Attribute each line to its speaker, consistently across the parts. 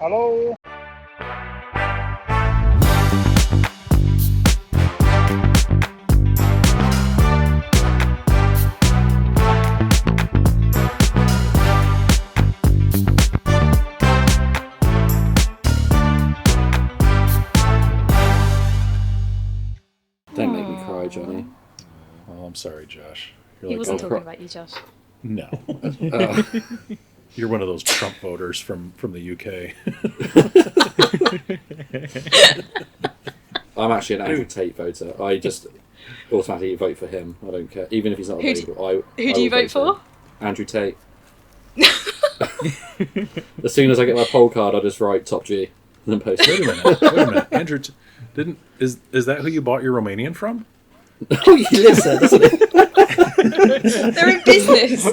Speaker 1: Hello?
Speaker 2: Don't make me cry, Johnny.
Speaker 3: Oh, I'm sorry, Josh.
Speaker 4: He wasn't talking about you, Josh.
Speaker 3: No. You're one of those Trump voters from the UK.
Speaker 2: I'm actually an Andrew Tate voter. I just automatically vote for him. I don't care. Even if he's not available.
Speaker 4: Who do you vote for?
Speaker 2: Andrew Tate. As soon as I get my poll card, I just write top G and then post it.
Speaker 3: Wait a minute. Andrew, is that who you bought your Romanian from?
Speaker 2: Oh, you listen, doesn't it?
Speaker 4: They're in business.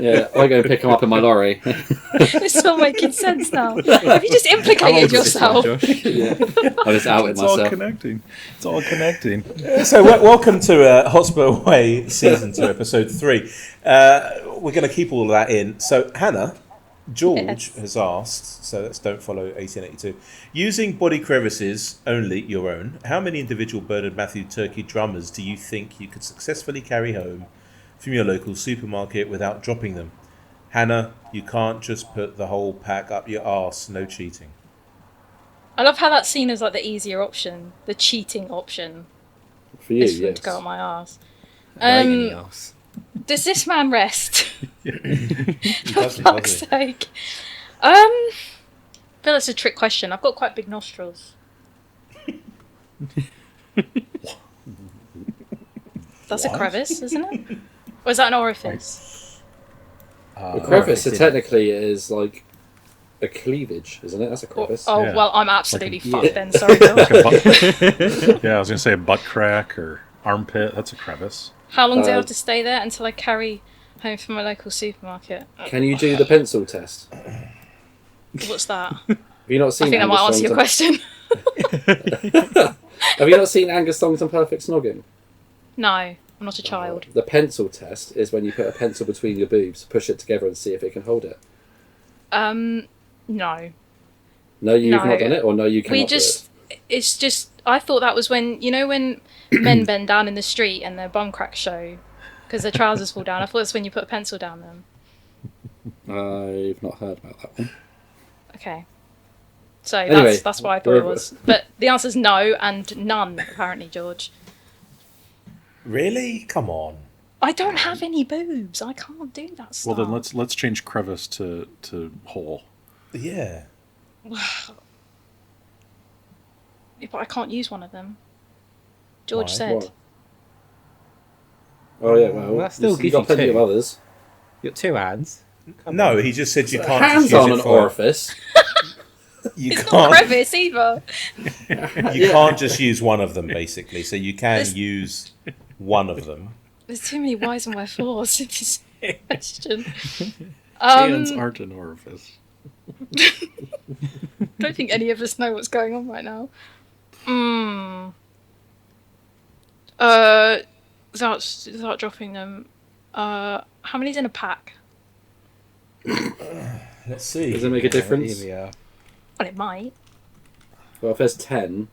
Speaker 2: Yeah, I go and pick him up in my lorry.
Speaker 4: It's all making sense now. Have you just implicated yourself?
Speaker 2: Yeah. I just outed myself.
Speaker 3: It's all connecting.
Speaker 5: So welcome to Hotspur Way Season 2, Episode 3. We're going to keep all of that in. So Hannah, George has asked, so let's don't follow 1882. Using body crevices, only your own, how many individual Bernard Matthew Turkey drummers do you think you could successfully carry home from your local supermarket without dropping them? Hannah, you can't just put the whole pack up your arse, no cheating.
Speaker 4: I love how that's seen as like the easier option, the cheating option.
Speaker 2: For you,
Speaker 4: is
Speaker 2: yes.
Speaker 4: to go up my arse.
Speaker 6: Right in the arse.
Speaker 4: Does this man rest?
Speaker 5: He
Speaker 4: For
Speaker 5: doesn't,
Speaker 4: fuck's
Speaker 5: does he?
Speaker 4: sake. I feel that's a trick question. I've got quite big nostrils. That's a crevice, isn't it? Or is that an orifice?
Speaker 2: A crevice technically is like a cleavage, isn't it? That's a crevice.
Speaker 4: Oh,
Speaker 3: Yeah.
Speaker 4: well, I'm absolutely
Speaker 2: Like
Speaker 4: fucked then. Sorry, George.
Speaker 3: Yeah, I was going to say a butt crack or armpit. That's a crevice.
Speaker 4: How long do I have to stay there until I carry home from my local supermarket?
Speaker 2: Can you do the pencil test?
Speaker 4: What's that?
Speaker 2: Have you not seen
Speaker 4: I think that might answer your question.
Speaker 2: Have you not seen Angus Thongton Perfect Snogging?
Speaker 4: No, I'm not a child.
Speaker 2: The pencil test is when you put a pencil between your boobs, push it together and see if it can hold it.
Speaker 4: No.
Speaker 2: No, you've
Speaker 4: No.
Speaker 2: not done it? Or no, you cannot do
Speaker 4: It's just, I thought that was when men bend down in the street and their bum cracks show because their trousers fall down. I thought it's when you put a pencil down them.
Speaker 2: it? I've not heard about that one.
Speaker 4: Okay. So
Speaker 2: Anyway,
Speaker 4: that's what I thought it was. But the answer's no and none, apparently, George.
Speaker 5: Really? Come on.
Speaker 4: I don't have any boobs. I can't do that stuff.
Speaker 3: Well, then let's change crevice to hole.
Speaker 5: Yeah.
Speaker 4: But I can't use one of them. George
Speaker 5: Why?
Speaker 4: said.
Speaker 2: What? Oh yeah, well,
Speaker 6: That still
Speaker 2: you've
Speaker 6: gives
Speaker 2: got
Speaker 6: you
Speaker 2: plenty
Speaker 6: two.
Speaker 2: of others.
Speaker 6: You got two hands.
Speaker 5: No, he just said you can't
Speaker 2: Hands
Speaker 5: just use
Speaker 2: on
Speaker 5: it
Speaker 2: an
Speaker 5: for...
Speaker 2: orifice.
Speaker 5: You
Speaker 4: It's not
Speaker 5: can't,
Speaker 4: crevice either.
Speaker 5: you can't just use one of them, basically. So you can use one of them.
Speaker 4: There's too many whys and wherefores in this question.
Speaker 3: Hands aren't an orifice.
Speaker 4: Don't think any of us know what's going on right now. Without dropping them. How many's in a pack?
Speaker 5: Let's see.
Speaker 2: Does it make a difference?
Speaker 6: Here we are.
Speaker 4: Well, it might.
Speaker 2: Well, if there's 10,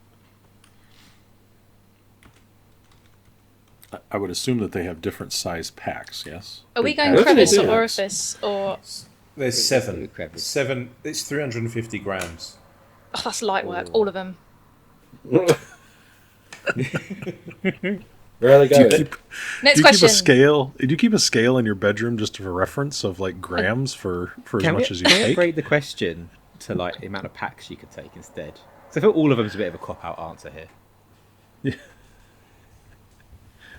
Speaker 3: I would assume that they have different size packs, yes?
Speaker 4: Are we
Speaker 2: Big
Speaker 4: going
Speaker 2: pack.
Speaker 4: crevice
Speaker 2: Big
Speaker 4: or
Speaker 2: packs.
Speaker 4: orifice or?
Speaker 5: There's seven.
Speaker 6: Crevice.
Speaker 5: Seven. It's 350 grams.
Speaker 4: Oh, that's light work. All of them.
Speaker 2: where are they going?
Speaker 4: Next
Speaker 3: Do you
Speaker 4: question.
Speaker 3: keep a scale? Do you keep a scale in your bedroom just for reference of like grams for as much as you
Speaker 6: can we
Speaker 3: take?
Speaker 6: upgrade the question to like the amount of packs you could take instead? So I feel all of them's a bit of a cop-out answer here.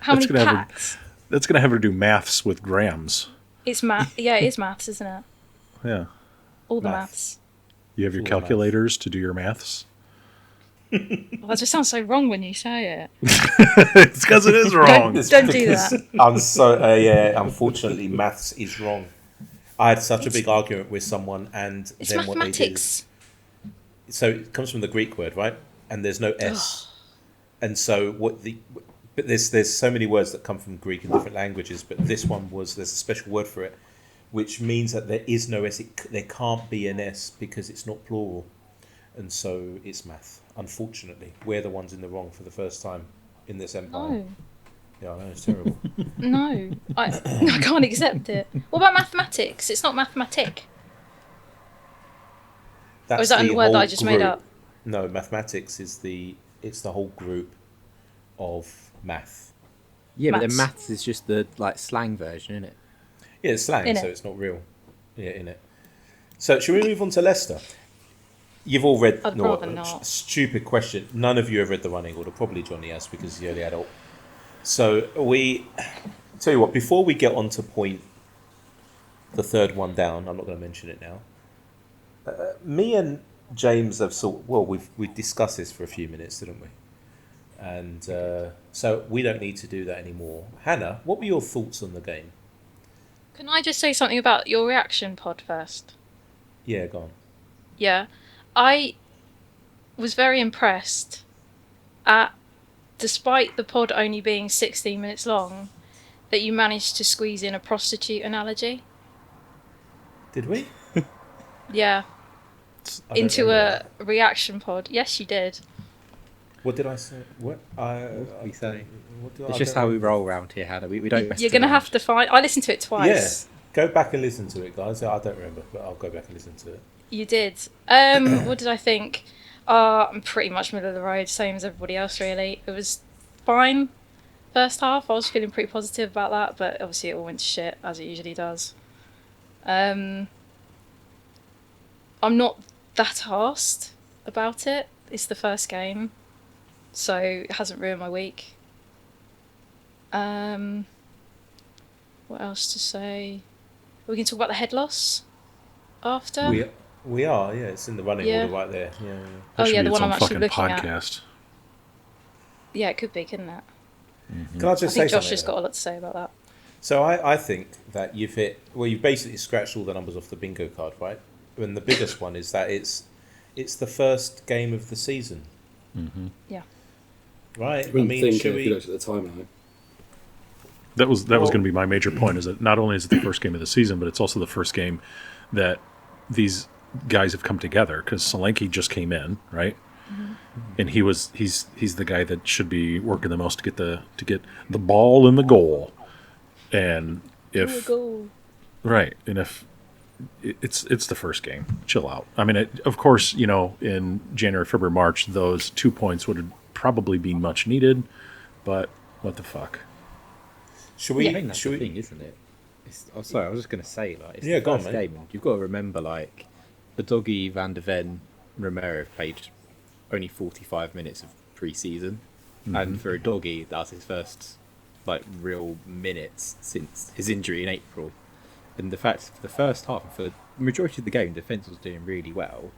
Speaker 4: How many
Speaker 3: That's gonna have
Speaker 4: packs?
Speaker 3: That's gonna have her do maths with grams.
Speaker 4: It's math. Yeah, it is maths, isn't it?
Speaker 3: Yeah.
Speaker 4: All the
Speaker 5: Math.
Speaker 4: maths.
Speaker 3: You have your
Speaker 5: Ooh, math.
Speaker 3: calculators to do your maths.
Speaker 4: Well, that just sounds so wrong when you say it.
Speaker 3: It's because it is wrong.
Speaker 4: Don't do that.
Speaker 5: I'm so yeah. Unfortunately, maths is wrong. I had such a big argument with someone, and
Speaker 4: It's
Speaker 5: then what they did.
Speaker 4: mathematics.
Speaker 5: So it comes from the Greek word, right? And there's no S. And so but there's so many words that come from Greek in different languages, but this one was, there's a special word for it, which means that there is no S. There can't be an S because it's not plural, and so it's math. Unfortunately, we're the ones in the wrong for the first time in this empire.
Speaker 4: No.
Speaker 5: Yeah, I know, it's terrible.
Speaker 4: No. I can't accept it. What about mathematics? It's not mathematic.
Speaker 5: That's
Speaker 4: Or is that a
Speaker 5: the
Speaker 4: word that I
Speaker 5: whole
Speaker 4: just made
Speaker 5: group.
Speaker 4: up?
Speaker 5: No, mathematics is the whole group of math.
Speaker 6: Yeah, but the
Speaker 4: Maths.
Speaker 6: maths is just the like slang version, isn't it?
Speaker 5: Yeah, it's slang,
Speaker 4: Innit?
Speaker 5: so it's not real. Yeah, in it. So, should we move on to Leicester? You've all read.
Speaker 4: I'd rather not.
Speaker 5: Stupid question. None of you have read the running order. Probably Johnny has because he's the only adult. So tell you what. Before we get on to point the third one down, I'm not going to mention it now. Me and James have we've discussed this for a few minutes, didn't we? And so we don't need to do that anymore. Hannah, what were your thoughts on the game?
Speaker 4: Can I just say something about your reaction pod first?
Speaker 5: Yeah, go on.
Speaker 4: Yeah. I was very impressed at, despite the pod only being 16 minutes long, that you managed to squeeze in a prostitute analogy.
Speaker 5: Did we?
Speaker 4: Yeah.
Speaker 5: I don't
Speaker 4: Into
Speaker 5: remember
Speaker 4: a reaction pod. Yes, you did.
Speaker 5: What did I say? What?
Speaker 6: We say.
Speaker 5: What do
Speaker 6: It's
Speaker 5: I
Speaker 6: just
Speaker 5: don't
Speaker 6: how we
Speaker 5: remember.
Speaker 6: roll around here, Hannah. We don't. mess
Speaker 4: You're going to
Speaker 6: around.
Speaker 4: have to find... I listened to it twice.
Speaker 5: Yeah. Go back and listen to it, guys. I don't remember, but I'll go back and listen to it.
Speaker 4: You did. What did I think? I'm pretty much middle of the road, same as everybody else, really. It was fine. First half, I was feeling pretty positive about that, but obviously it all went to shit, as it usually does. I'm not that arsed about it. It's the first game, so it hasn't ruined my week. What else to say? Are we going to talk about the head loss after?
Speaker 5: We are, yeah. It's in the running
Speaker 4: Yeah.
Speaker 5: order right there. Yeah.
Speaker 3: That
Speaker 4: Oh,
Speaker 3: should
Speaker 4: yeah,
Speaker 3: be
Speaker 4: the
Speaker 3: its
Speaker 4: one
Speaker 3: own
Speaker 4: I'm actually
Speaker 3: fucking
Speaker 4: looking at.
Speaker 3: podcast.
Speaker 4: Yeah, it could be, couldn't it?
Speaker 5: Can I
Speaker 4: I
Speaker 5: just
Speaker 4: think
Speaker 5: say
Speaker 4: Josh
Speaker 5: something?
Speaker 4: has got a lot to say about that.
Speaker 5: So I think that you've basically scratched all the numbers off the bingo card, right? And the biggest one is that it's the first game of the season,
Speaker 4: Yeah.
Speaker 5: right?
Speaker 2: I wouldn't think
Speaker 5: should
Speaker 2: if you
Speaker 5: we?
Speaker 2: looked at the timeline.
Speaker 3: That was going to be my major point. Is that not only is it the first game of the season, but it's also the first game that these guys have come together. Because Solanke just came in, right? And he's the guy that should be working the most to get the ball in the goal. And if right, and if it's the first game, chill out. I mean, of course, in January, February, March, those 2 points would probably be much needed. But what the fuck?
Speaker 5: Should we?
Speaker 6: I think that's
Speaker 5: should
Speaker 6: the
Speaker 5: we?
Speaker 6: thing, isn't it? Sorry, I was just going to say, like, it's
Speaker 5: Yeah,
Speaker 6: the
Speaker 5: go on,
Speaker 6: first
Speaker 5: mate.
Speaker 6: game, and you've got to remember, like, the Doggy, Van de Ven, Romero played only 45 minutes of pre-season, and for a Doggy, that was his first, like, real minutes since his injury in April. And the fact, for the first half, and for the majority of the game, defence was doing really well.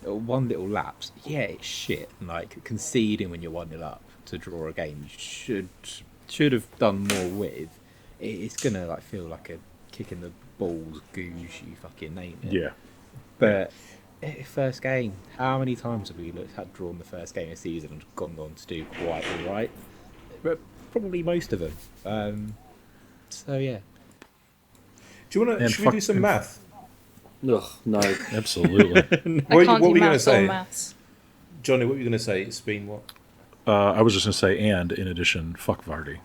Speaker 6: One little lapse, yeah, it's shit. Like, conceding when you're 1-0 up to draw a game, you should have done more with. It's gonna like feel like a kick in the balls, goose, you fucking name it.
Speaker 3: Yeah.
Speaker 6: But first game, how many times have we drawn the first game of the season and gone on to do quite all right? But probably most of them. So yeah.
Speaker 5: Do you want to?
Speaker 3: And
Speaker 5: Should we do some math?
Speaker 2: Ugh, no.
Speaker 3: Absolutely.
Speaker 4: I can't
Speaker 5: what
Speaker 4: do
Speaker 5: were you gonna
Speaker 4: maths or
Speaker 5: say?
Speaker 4: maths.
Speaker 5: Johnny, what were you going to say? It's been what?
Speaker 3: I was just going to say, and in addition, fuck Vardy.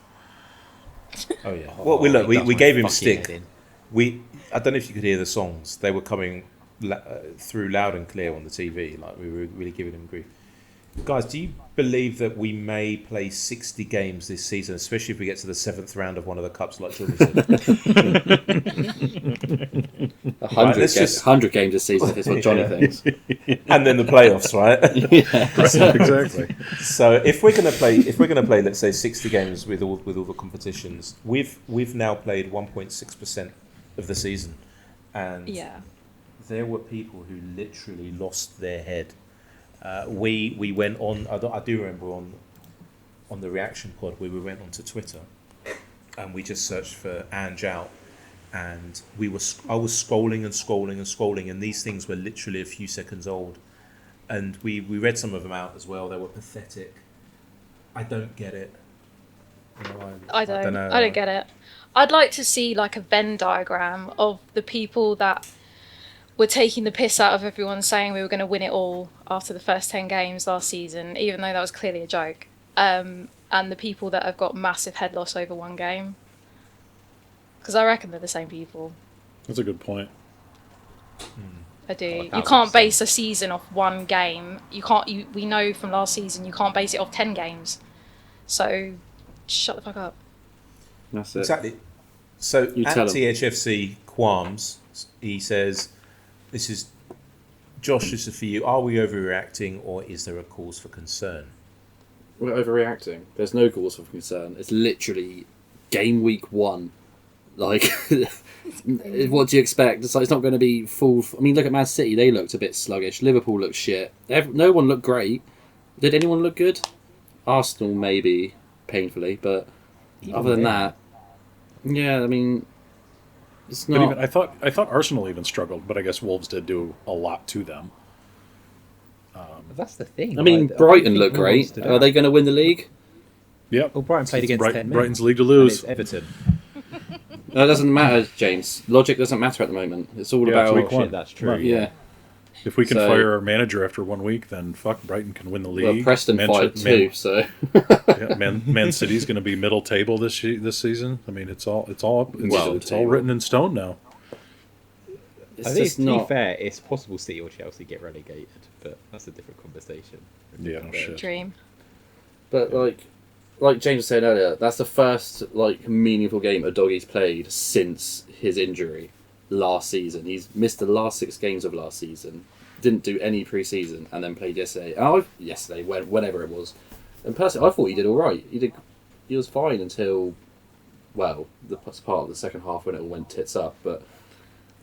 Speaker 5: Oh yeah. Well, we
Speaker 6: That's
Speaker 5: we
Speaker 6: my
Speaker 5: gave him
Speaker 6: fucking
Speaker 5: stick.
Speaker 6: head in.
Speaker 5: I don't know if you could hear the songs. They were coming through loud and clear on the TV. Like we were really giving him grief. Guys, do you believe that we may play 60 games this season, especially if we get to the 7th round of one of the cups, like Johnny said?
Speaker 2: 100 games this season is what Johnny
Speaker 5: Yeah.
Speaker 2: thinks.
Speaker 5: And then the playoffs, right?
Speaker 3: Exactly.
Speaker 5: So if we're gonna play, let's say 60 games with all the competitions, we've now played 1.6% of the season, and
Speaker 4: Yeah.
Speaker 5: there were people who literally lost their head. We went on. I do remember on the reaction pod where we went onto Twitter, and we just searched for Ange out, and I was scrolling, and these things were literally a few seconds old, and we read some of them out as well. They were pathetic. I don't get it.
Speaker 4: I don't know. I don't get it. I'd like to see like a Venn diagram of the people that were taking the piss out of everyone saying we were going to win it all after the first 10 games last season, even though that was clearly a joke. And the people that have got massive head loss over one game. Because I reckon they're the same people.
Speaker 3: That's a good point.
Speaker 4: I do. You can't base a season off one game. We know from last season you can't base it off 10 games. So, shut the fuck up.
Speaker 2: That's it.
Speaker 5: Exactly. So
Speaker 2: You
Speaker 5: at
Speaker 2: tell 'em.
Speaker 5: THFC Qualms, he says, "This is Josh. This is for you. Are we overreacting, or is there a cause for concern?"
Speaker 2: We're overreacting. There's no cause for concern. It's literally game week 1. Like, what do you expect? It's not going to be full. I mean, look at Man City. They looked a bit sluggish. Liverpool looked shit. No one looked great. Did anyone look good? Arsenal, maybe, painfully. But other than that, yeah, I mean, it's
Speaker 3: But
Speaker 2: not...
Speaker 3: even, I thought Arsenal even struggled, but I guess Wolves did do a lot to them.
Speaker 6: That's the thing.
Speaker 2: I mean,
Speaker 6: like,
Speaker 2: Brighton
Speaker 6: I
Speaker 2: look
Speaker 6: think
Speaker 2: great.
Speaker 6: stood
Speaker 2: Are
Speaker 6: out.
Speaker 2: they going to win the league?
Speaker 3: Yep.
Speaker 6: Well, Brighton played against 10 men.
Speaker 3: Brighton's league to
Speaker 6: And
Speaker 3: lose.
Speaker 6: it's Everton.
Speaker 2: No, it doesn't matter, James. Logic doesn't matter at the moment. It's all
Speaker 3: Yeah,
Speaker 2: about...
Speaker 3: it's week one.
Speaker 6: That's true.
Speaker 2: Yeah.
Speaker 3: If we can
Speaker 2: So-
Speaker 3: fire our manager after 1 week, then fuck, Brighton can win the league.
Speaker 2: Well, Preston fired too, so...
Speaker 3: Man City's going to be middle table this season. I mean, it's all written in stone now.
Speaker 2: It's
Speaker 6: I think,
Speaker 2: just
Speaker 6: to
Speaker 2: not...
Speaker 6: be fair, it's possible City or Chelsea get relegated, but that's a different conversation.
Speaker 3: Yeah, no shit.
Speaker 4: Dream.
Speaker 2: But like James was saying earlier, that's the first meaningful game Doggy's played since his injury last season. He's missed the last 6 games of last season, didn't do any pre-season, and then played yesterday. Whenever it was. And personally, I thought he did all right. He was fine until, well, the part of the second half when it all went tits up. But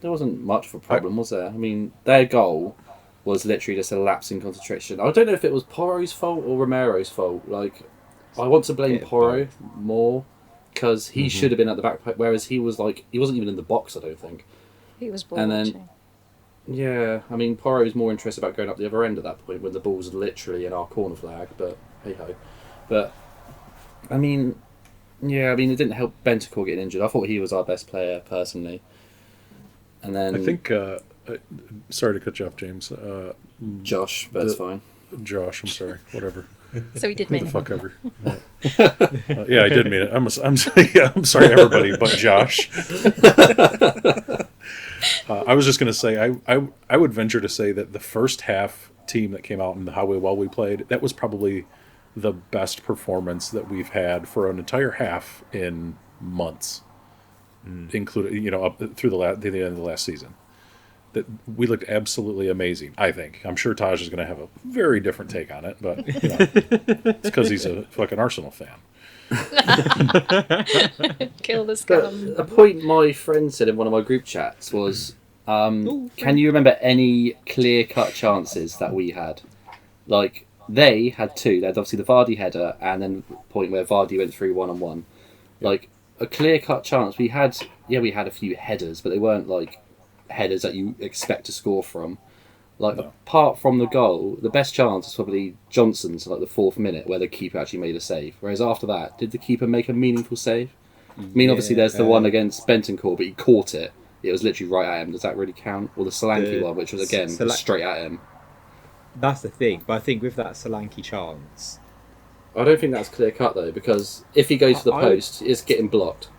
Speaker 2: there wasn't much of a problem, was there? I mean, their goal was literally just a lapse in concentration. I don't know if it was Porro's fault or Romero's fault. I want to blame Porro more because he should have been at the back, whereas he wasn't even in the box. I don't think.
Speaker 4: He was ball
Speaker 2: And then-
Speaker 4: watching.
Speaker 2: Yeah, I mean, Porro was more interested about going up the other end at that point when the ball's literally in our corner flag. But hey ho. But I mean, it didn't help Bentancur getting injured. I thought he was our best player personally. And then
Speaker 3: I think, sorry to cut you off, James.
Speaker 2: Josh, but it's fine.
Speaker 3: Josh, I'm sorry. Whatever.
Speaker 4: So he did
Speaker 3: Who
Speaker 4: mean
Speaker 3: the
Speaker 4: it.
Speaker 3: fuck ever. Yeah, I did mean it. I'm sorry, everybody, but Josh. I was just going to say, I would venture to say that the first half team that came out and how well we played, that was probably the best performance that we've had for an entire half in months, including up through the end of the last season. That we looked absolutely amazing. I think. I'm sure Taj is going to have a very different take on it, but it's because he's a fucking Arsenal fan.
Speaker 4: Kill the
Speaker 2: But
Speaker 4: scum.
Speaker 2: a point my friend said in one of my group chats was, can you remember any clear-cut chances that we had? They had 2. They had obviously the Vardy header and then the point where Vardy went through one-on-one. A clear-cut chance. We had a few headers, but they weren't headers that you expect to score from. Apart from the goal, the best chance was probably Johnson's the 4th minute where the keeper actually made a save. Whereas after that, did the keeper make a meaningful save? I mean, obviously there's the one against Bentancur, but he caught it. It was literally right at him. Does that really count? Or the Solanke one, which was again straight at him.
Speaker 6: That's the thing, but I think with that Solanke chance,
Speaker 2: I don't think that's clear cut though, because if he goes to the post, it's getting blocked.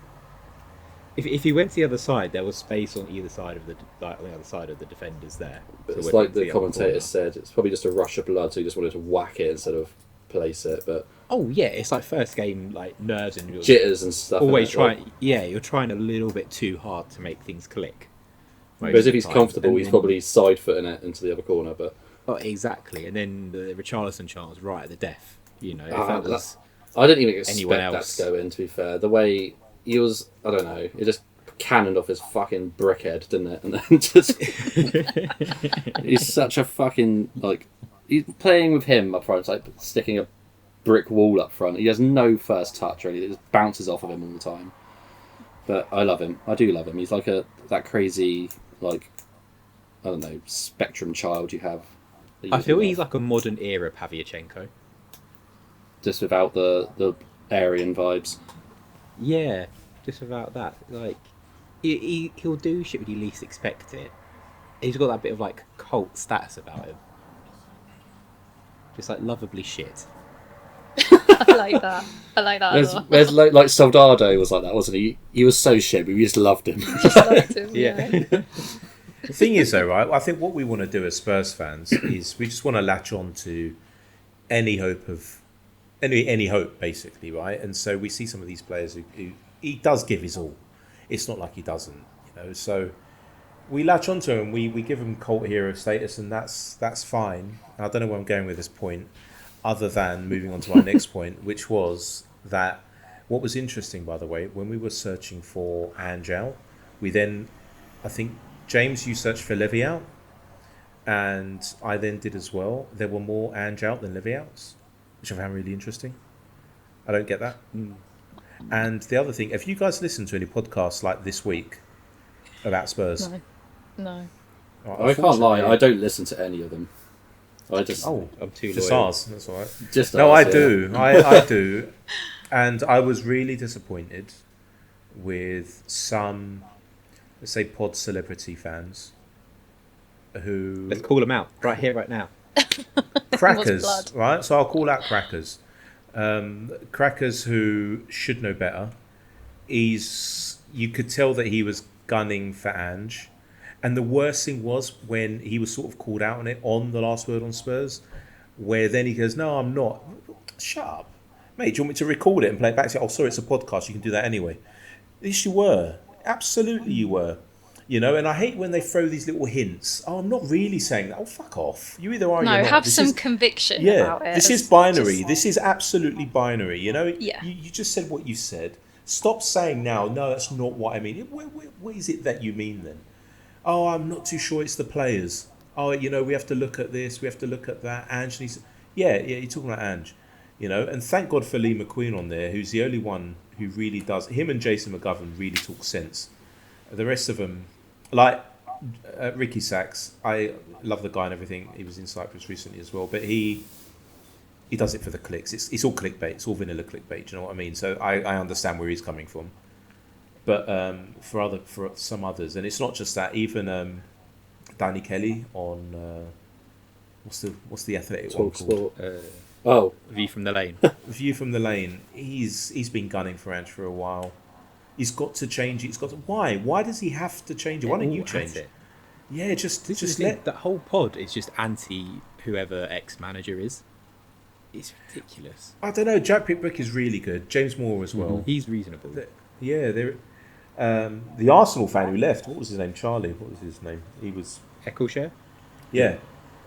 Speaker 6: if he went to the other side, there was space on either side of the other side of the defenders there.
Speaker 2: But
Speaker 6: So
Speaker 2: it's
Speaker 6: when
Speaker 2: like
Speaker 6: he went to
Speaker 2: the
Speaker 6: other
Speaker 2: commentator
Speaker 6: corner-
Speaker 2: said, it's probably just a rush of blood, so he just wanted to whack it instead of place it. But
Speaker 6: Oh yeah, it's like first game, nerves and you're
Speaker 2: jitters and stuff.
Speaker 6: always
Speaker 2: innit?
Speaker 6: trying. You're trying a little bit too hard to make things click. most
Speaker 2: Whereas
Speaker 6: of
Speaker 2: if
Speaker 6: the
Speaker 2: he's
Speaker 6: time.
Speaker 2: comfortable,
Speaker 6: And
Speaker 2: he's
Speaker 6: then-
Speaker 2: probably side footing it into the other corner. But
Speaker 6: exactly. And then the Richarlison chance right at the death. If
Speaker 2: Ah,
Speaker 6: that was
Speaker 2: I didn't even expect
Speaker 6: Anyone
Speaker 2: that
Speaker 6: else?
Speaker 2: to go in, to be fair. The way he was, I don't know, it just cannoned off his fucking brickhead, didn't it? And then just... he's such a fucking, he's playing with him up front, it's like sticking a brick wall up front. He has no first touch or anything, it just bounces off of him all the time. But I love him. I do love him. He's like that crazy, I don't know, spectrum child you have. that you
Speaker 6: I
Speaker 2: just
Speaker 6: feel
Speaker 2: love.
Speaker 6: he's like a modern era Pavlyuchenko.
Speaker 2: Just without the Aryan vibes.
Speaker 6: Yeah, just about that. Like, he'll do shit when you least expect it. He's got that bit of like cult status about him. Just like lovably shit.
Speaker 4: I like that. I like that as well.
Speaker 2: There's like Soldado was like that, wasn't he? He was so shit, but we just loved him.
Speaker 4: Just liked him, yeah.
Speaker 5: The thing is, though, right? I think what we want to do as Spurs fans is we just want to latch on to any hope of any hope, basically, right? And so we see some of these players who he does give his all. It's not like he doesn't, you know. So we latch onto him. We give him cult hero status, and that's fine. I don't know where I'm going with this point, other than moving on to our next point, which was that what was interesting, by the way, when we were searching for Angel, we then, I think, James, you searched for Leviat, and I then did as well. There were more Angel than Leviats, which I found really interesting. I don't get that. And the other thing, have you guys listened to any podcasts like this week about Spurs?
Speaker 4: No.
Speaker 2: I can't lie, I don't listen to any of them. I'm too
Speaker 5: just
Speaker 2: loyal.
Speaker 5: ours. That's all right.
Speaker 2: Just
Speaker 5: no,
Speaker 2: ours,
Speaker 5: I
Speaker 2: yeah.
Speaker 5: do. I do, and I was really disappointed with some, let's say, pod celebrity fans who
Speaker 6: Let's call them out right here, right now.
Speaker 5: crackers,
Speaker 4: blood.
Speaker 5: right? So I'll call out crackers. Crackers who should know better. You could tell that he was gunning for Ange. And the worst thing was when he was sort of called out on it on the Last Word on Spurs, where then he goes, "No, I'm not." Shut up. Mate, do you want me to record it and play it back? Say, "Oh, sorry, it's a podcast. You can do that anyway." Yes, you were. Absolutely you were. You know, and I hate when they throw these little hints. "Oh, I'm not really saying that." Oh, fuck off. You either are or
Speaker 4: No,
Speaker 5: you're not.
Speaker 4: have
Speaker 5: This
Speaker 4: some
Speaker 5: is-
Speaker 4: conviction
Speaker 5: Yeah,
Speaker 4: about it.
Speaker 5: this is
Speaker 4: It's
Speaker 5: binary.
Speaker 4: just-
Speaker 5: This is absolutely binary. You know,
Speaker 4: Yeah.
Speaker 5: you just said what you said. Stop saying now, "No, that's not what I mean." What is it that you mean then? "Oh, I'm not too sure it's the players." "Oh, you know, we have to look at this, we have to look at that." Ange needs... Yeah, you're talking about Ange. You know, and thank God for Lee McQueen on there, who's the only one who really does... Him and Jason McGovern really talk sense. The rest of them, like Ricky Sachs, I love the guy and everything. He was in Cyprus recently as well, but he does it for the clicks. It's all clickbait. It's all vanilla clickbait. Do you know what I mean? So I understand where he's coming from. But for some others, and it's not just that. Even Danny Kelly on what's the athletic one called?
Speaker 6: View from the Lane.
Speaker 5: View from the Lane. He's been gunning for Ange for a while. He's got to change it. He's got to, why? Why does he have to change it? Why don't you change it? Yeah, just let
Speaker 6: that whole pod is just anti whoever ex-manager is. It's ridiculous.
Speaker 5: I don't know. Jack Pickbrick is really good. James Moore as well.
Speaker 6: He's reasonable.
Speaker 5: Yeah, the Arsenal fan who left. What was his name? Charlie. What was his name? He was
Speaker 6: Eccleshare?
Speaker 5: Yeah,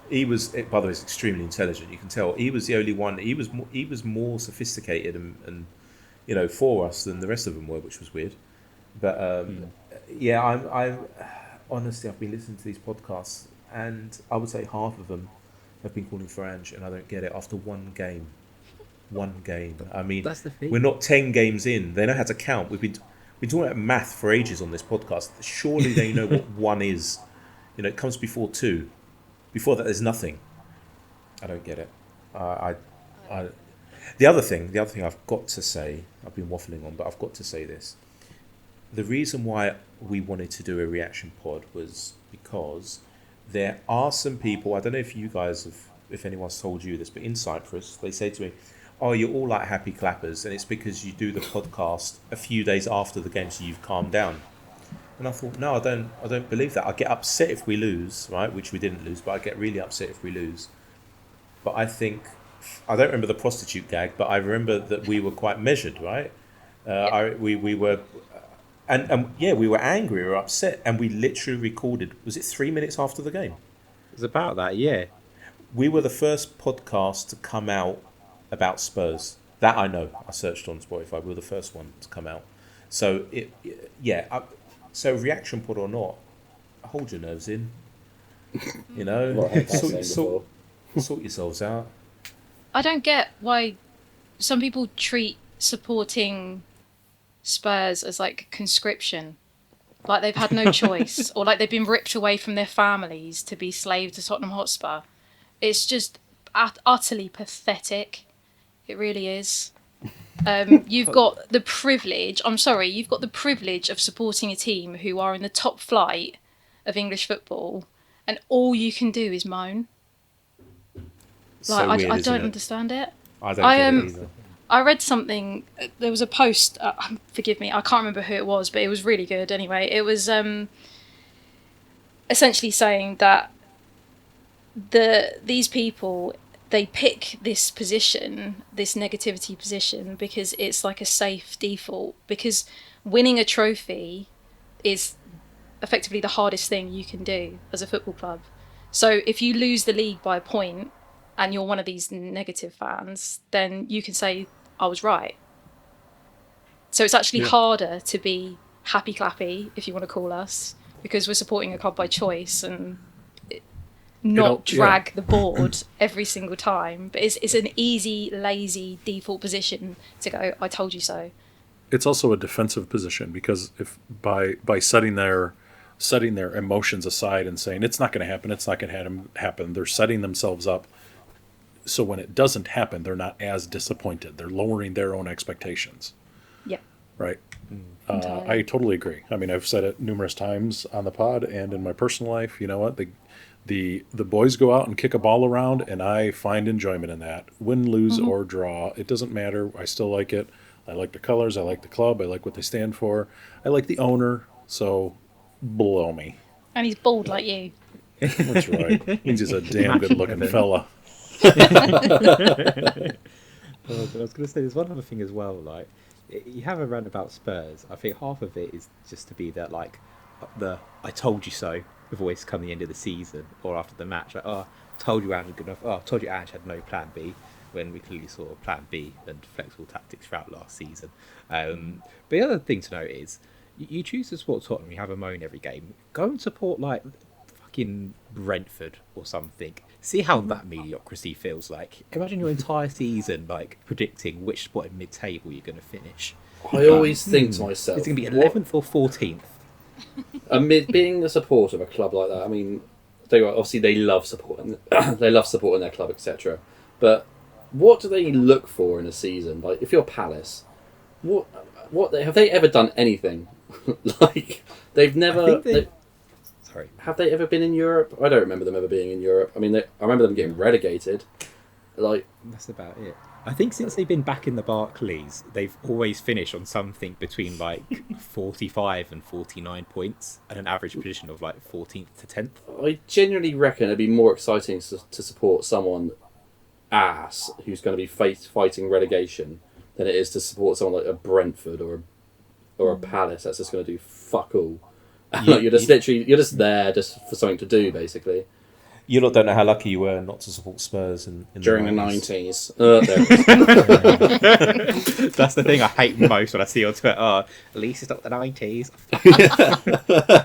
Speaker 5: he was. By the way, he's extremely intelligent. You can tell he was the only one. He was more sophisticated and you know, for us than the rest of them were, which was weird. But yeah, I honestly, I've been listening to these podcasts, and I would say half of them have been calling for Ange, and I don't get it after one game. One game. I mean,
Speaker 6: That's the thing.
Speaker 5: we're not 10 games in. They know how to count. We've been talking about math for ages on this podcast. Surely they know what one is. You know, it comes before two. Before that, there's nothing. I don't get it. The other thing I've got to say, I've been waffling on, but I've got to say this. The reason why we wanted to do a reaction pod was because there are some people, I don't know if you guys have, if anyone's told you this, but in Cyprus, they say to me, "Oh, you're all like happy clappers, and it's because you do the podcast a few days after the game, so you've calmed down." And I thought, no, I don't believe that. I get upset if we lose, right? Which we didn't lose, but I get really upset if we lose. But I think, I don't remember the prostitute gag, but I remember that we were quite measured, right? We were, and yeah, we were angry, we were upset, and we literally recorded, was it 3 minutes after the game?
Speaker 6: It was about that, yeah.
Speaker 5: We were the first podcast to come out about Spurs. That I know. I searched on Spotify. We were the first one to come out. So, so reaction pod or not, hold your nerves in. You know, sort yourselves out.
Speaker 4: I don't get why some people treat supporting Spurs as like conscription. Like they've had no choice, or like they've been ripped away from their families to be slaves to Tottenham Hotspur. It's just utterly pathetic. It really is. You've got the privilege. I'm sorry, you've got the privilege of supporting a team who are in the top flight of English football, and all you can do is moan.
Speaker 5: So
Speaker 4: Like,
Speaker 5: weird,
Speaker 4: I
Speaker 5: isn't
Speaker 4: don't
Speaker 5: it?
Speaker 4: understand it.
Speaker 5: I don't get it either.
Speaker 4: I read something. There was a post. Forgive me, I can't remember who it was, but it was really good. Anyway, it was essentially saying that these people, they pick this position, this negativity position, because it's like a safe default. Because winning a trophy is effectively the hardest thing you can do as a football club. So if you lose the league by a point, and you're one of these negative fans, then you can say, I was right. So it's actually harder to be happy clappy, if you want to call us, because we're supporting a club by choice and not drag the board every single time. But it's an easy, lazy default position to go, I told you so.
Speaker 3: It's also a defensive position, because if by setting their emotions aside and saying it's not going to happen, they're setting themselves up. So when it doesn't happen, they're not as disappointed. They're lowering their own expectations.
Speaker 4: Yeah.
Speaker 3: Right. I totally agree. I mean, I've said it numerous times on the pod and in my personal life. You know what? The boys go out and kick a ball around, and I find enjoyment in that. Win, lose, or draw, it doesn't matter. I still like it. I like the colors. I like the club. I like what they stand for. I like the owner. So blow me.
Speaker 4: And he's bald like you.
Speaker 3: That's right. Means he's a damn good-looking fella.
Speaker 6: But I was going to say, there's one other thing as well. Like, you have a rant about Spurs. I think half of it is just to be that, like, the "I told you so" voice come the end of the season or after the match. Like, oh, told you Ange was good enough. Oh, told you Ange had no plan B, when we clearly saw plan B and flexible tactics throughout last season. But the other thing to note is, you choose to support Tottenham. You have a moan every game. Go and support like fucking Brentford or something. See how that mediocrity feels like. Imagine your entire season like predicting which spot in mid-table you're going to finish.
Speaker 2: I always think to myself,
Speaker 6: It's going to be 11th or 14th.
Speaker 2: Amid being a supporter of a club like that, I mean, obviously they love supporting, their club, etc. But what do they look for in a season? Like, if you're Palace, have they ever done anything? Like, they've never.
Speaker 6: Sorry.
Speaker 2: Have they ever been in Europe? I don't remember them ever being in Europe. I mean, I remember them getting relegated. Like,
Speaker 6: that's about it. I think since they've been back in the Barclays, they've always finished on something between like 45 and 49 points and an average position of like 14th to 10th.
Speaker 2: I genuinely reckon it'd be more exciting to support someone ass who's going to be fighting relegation than it is to support someone like a Brentford or a Palace that's just going to do fuck all. You're just there just for something to do, basically.
Speaker 5: You lot don't know how lucky you were not to support Spurs in
Speaker 2: during
Speaker 5: the
Speaker 2: 90s.
Speaker 6: That's the thing I hate most when I see on Twitter. Oh, at least it's not the 90s.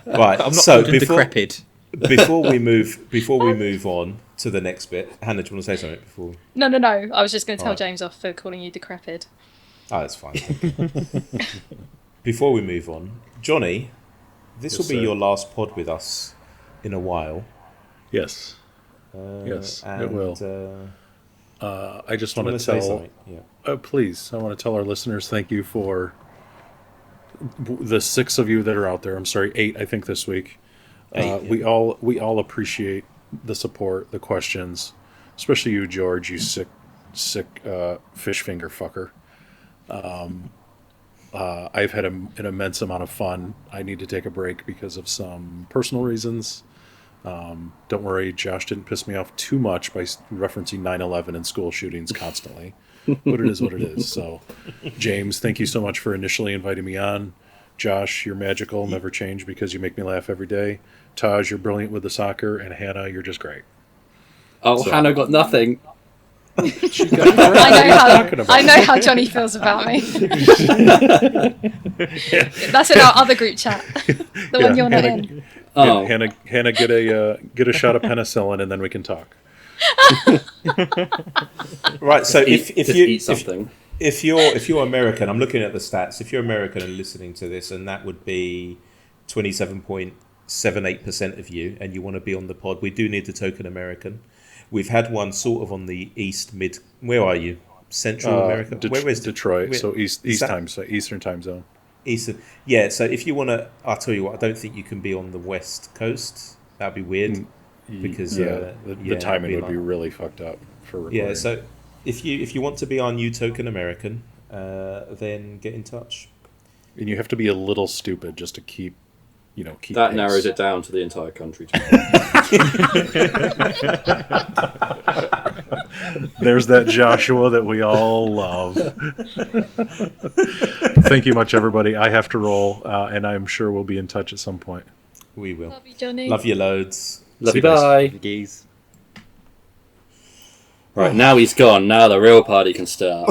Speaker 5: Right,
Speaker 6: I'm not
Speaker 5: so
Speaker 6: decrepit.
Speaker 5: before we move on to the next bit, Hannah, do you want to say something before?
Speaker 4: No. I was just going to tell
Speaker 5: Right.
Speaker 4: James off for calling you decrepit.
Speaker 5: Oh, that's fine. Before we move on, Johnny, this will be
Speaker 3: sir.
Speaker 5: your last pod with us in a while.
Speaker 3: Yes. Yes,
Speaker 5: and,
Speaker 3: it will. I just want to
Speaker 5: say
Speaker 3: tell.
Speaker 5: something. Yeah.
Speaker 3: Please, I want to tell our listeners thank you for the 6 of you that are out there. I'm sorry, 8 I think this week.
Speaker 5: 8, yeah.
Speaker 3: We all appreciate the support, the questions, especially you, George. You sick fish finger fucker. I've had an immense amount of fun. I need to take a break because of some personal reasons. Don't worry, Josh didn't piss me off too much by referencing 9/11 and school shootings constantly. But it is what it is. So, James, thank you so much for initially inviting me on. Josh, you're magical, never change because you make me laugh every day. Taj, you're brilliant with the soccer. And Hannah, you're just great.
Speaker 2: Oh, so. Hannah got nothing.
Speaker 4: I know how Johnny feels about me. That's in our other group chat, the one you're not in.
Speaker 3: Oh. Hannah, get a shot of penicillin, and then we can talk.
Speaker 5: Right. So if you're American, I'm looking at the stats. If you're American and listening to this, and that would be 27.78% of you, and you want to be on the pod, we do need the token American. We've had one sort of on the east mid. Where are you? Central America. Where is
Speaker 3: Detroit?
Speaker 5: Where,
Speaker 3: so Eastern time zone.
Speaker 5: Eastern. Yeah. So if you want to, I'll tell you what. I don't think you can be on the West Coast. That'd be weird. Because
Speaker 3: the timing would be really fucked up for recording.
Speaker 5: Yeah. So if you want to be our new token American, then get in touch.
Speaker 3: And you have to be a little stupid just to keep that
Speaker 2: pace. Narrows it down to the entire country.
Speaker 3: There's that Joshua that we all love. Thank you much, everybody. I have to roll, and I'm sure we'll be in touch at some point.
Speaker 5: We will.
Speaker 4: Love you, Johnny.
Speaker 5: Love you loads.
Speaker 2: Love you, bye.
Speaker 6: Geese.
Speaker 2: Right, now he's gone. Now the real party can start.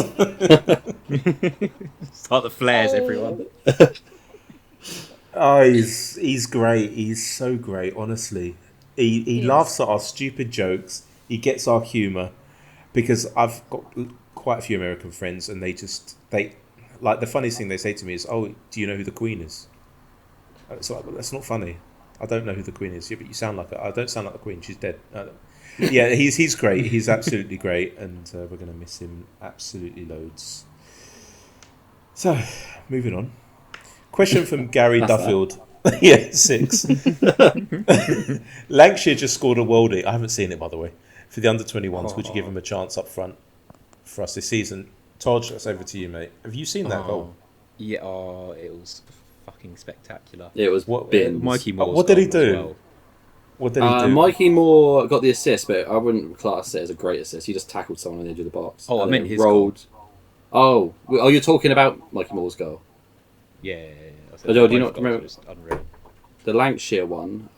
Speaker 6: Start the flares, everyone.
Speaker 5: Oh, he's great. He's so great, honestly. He laughs at our stupid jokes. He gets our humour. Because I've got quite a few American friends, and they like the funniest thing they say to me is, "Oh, do you know who the Queen is?" It's like, that's not funny. I don't know who the Queen is. Yeah, but you sound like I don't sound like the Queen. She's dead. Yeah, he's great. He's absolutely great, and we're going to miss him absolutely loads. So, moving on. Question from Gary Duffield. Yeah, 6. Lancashire just scored a worldie. I haven't seen it, by the way. For the under-21s, would you give him a chance up front for us this season? Todd, that's over to you, mate. Have you seen that goal?
Speaker 6: Yeah, it was fucking spectacular.
Speaker 2: It was bins.
Speaker 6: Mikey Moore's
Speaker 5: what did he
Speaker 6: goal
Speaker 5: do?
Speaker 6: as well.
Speaker 5: What did he do?
Speaker 2: Mikey Moore got the assist, but I wouldn't class it as a great assist. He just tackled someone on the edge of the box.
Speaker 6: Oh, I meant his
Speaker 2: rolled. Goal. Oh, you're talking about Mikey Moore's goal?
Speaker 6: Yeah.
Speaker 2: Do you not remember?
Speaker 6: Unreal.
Speaker 2: The Lancashire one,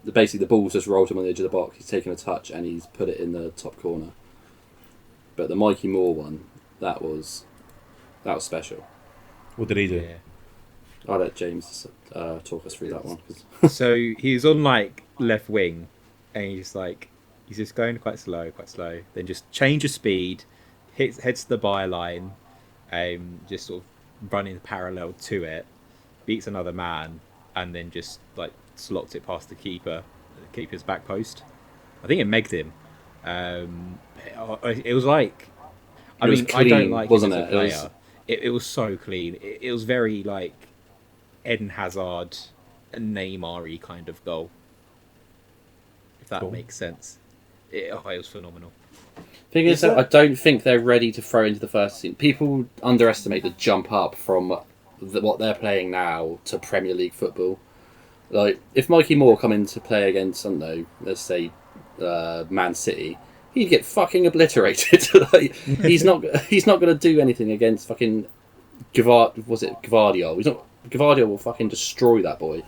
Speaker 2: basically the ball's just rolled him on the edge of the box. He's taken a touch and he's put it in the top corner. But the Mikey Moore one, that was special.
Speaker 5: What did he do?
Speaker 6: Yeah.
Speaker 2: I'll let James talk us through that one.
Speaker 6: So he's on left wing, and he's just going quite slow, then just change of speed, heads to the byline, just sort of running parallel to it, beats another man, and then just slots it past the keeper's back post. I think it megged him. It was like, I mean, clean, I don't like wasn't it as a player. It was so clean. It was very Eden Hazard, Neymar-y kind of goal. If that makes sense. It was phenomenal.
Speaker 2: Thing is, I don't think they're ready to throw into the first team. People underestimate the jump up from what they're playing now to Premier League football. If Mikey Moore come in to play against, I don't know, let's say Man City, he'd get fucking obliterated. He's not going to do anything against fucking Gvardiol. Gvardiol will fucking destroy that boy.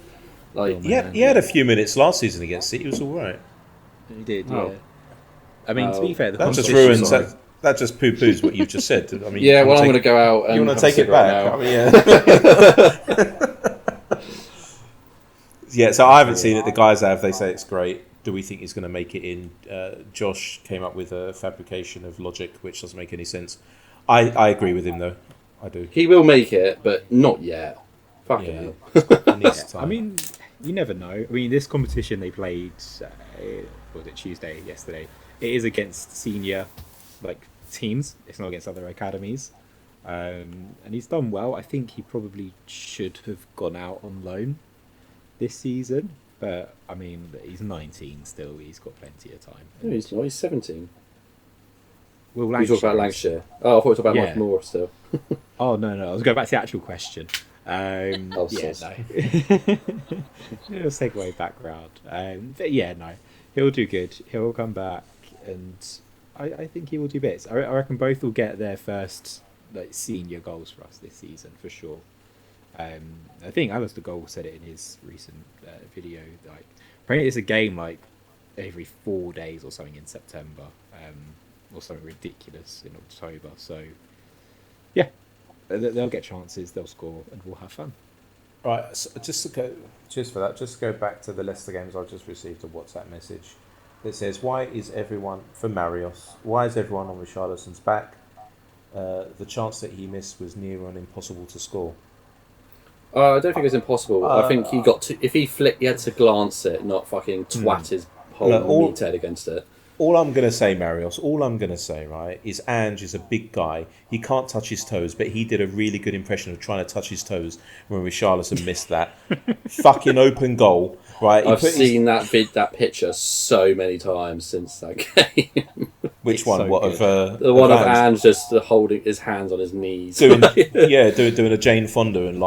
Speaker 5: He had a few minutes last season against City. He was all right.
Speaker 6: He did, yeah. I mean, to be fair,
Speaker 5: that just ruins that just poo-poos what you just said. I mean,
Speaker 2: yeah, well, I'm going to go out and
Speaker 5: you want to take it back? I mean, yeah. Yeah, so I haven't seen it. The guys have. They say it's great. Do we think he's going to make it in? Josh came up with a fabrication of logic, which doesn't make any sense. I agree with him, though. I do.
Speaker 2: He will make it, but not yet. Fucking
Speaker 6: hell. I mean, you never know. I mean, this competition they played, was it Tuesday, yesterday? It is against senior teams. It's not against other academies. And he's done well. I think he probably should have gone out on loan this season. But, I mean, he's 19 still. He's got plenty of time.
Speaker 2: No, he's not. He's 17.
Speaker 6: Well,
Speaker 2: you talk about Lancashire. Oh, I thought you were talking about Mike Moore still.
Speaker 6: Oh, no. I was going back to the actual question.
Speaker 2: No.
Speaker 6: Little segue background. But yeah, no. He'll do good. He'll come back, and I think he will do bits. I reckon both will get their first senior goals for us this season, for sure. I think Alistair Gold said it in his recent video. Apparently it's a game every 4 days or something in September, or something ridiculous in October. So, yeah, they'll get chances, they'll score, and we'll have fun.
Speaker 5: Right, so cheers for that. Just to go back to the Leicester games, I've just received a WhatsApp message that says, why is everyone on Richarlison's back? The chance that he missed was near on impossible to score.
Speaker 2: I don't think it's impossible. I think he got to. If he flicked, he had to glance it, not fucking twat his whole meathead against it.
Speaker 5: All I'm going to say, Marios, right, is Ange is a big guy. He can't touch his toes, but he did a really good impression of trying to touch his toes when Richarlison missed that fucking open goal, right?
Speaker 2: I've seen that picture so many times since that game.
Speaker 5: Which one?
Speaker 6: So
Speaker 5: What
Speaker 6: good.
Speaker 5: of
Speaker 2: The one of
Speaker 5: Ange?
Speaker 2: Ange just holding his hands on his knees.
Speaker 5: doing a Jane Fonda and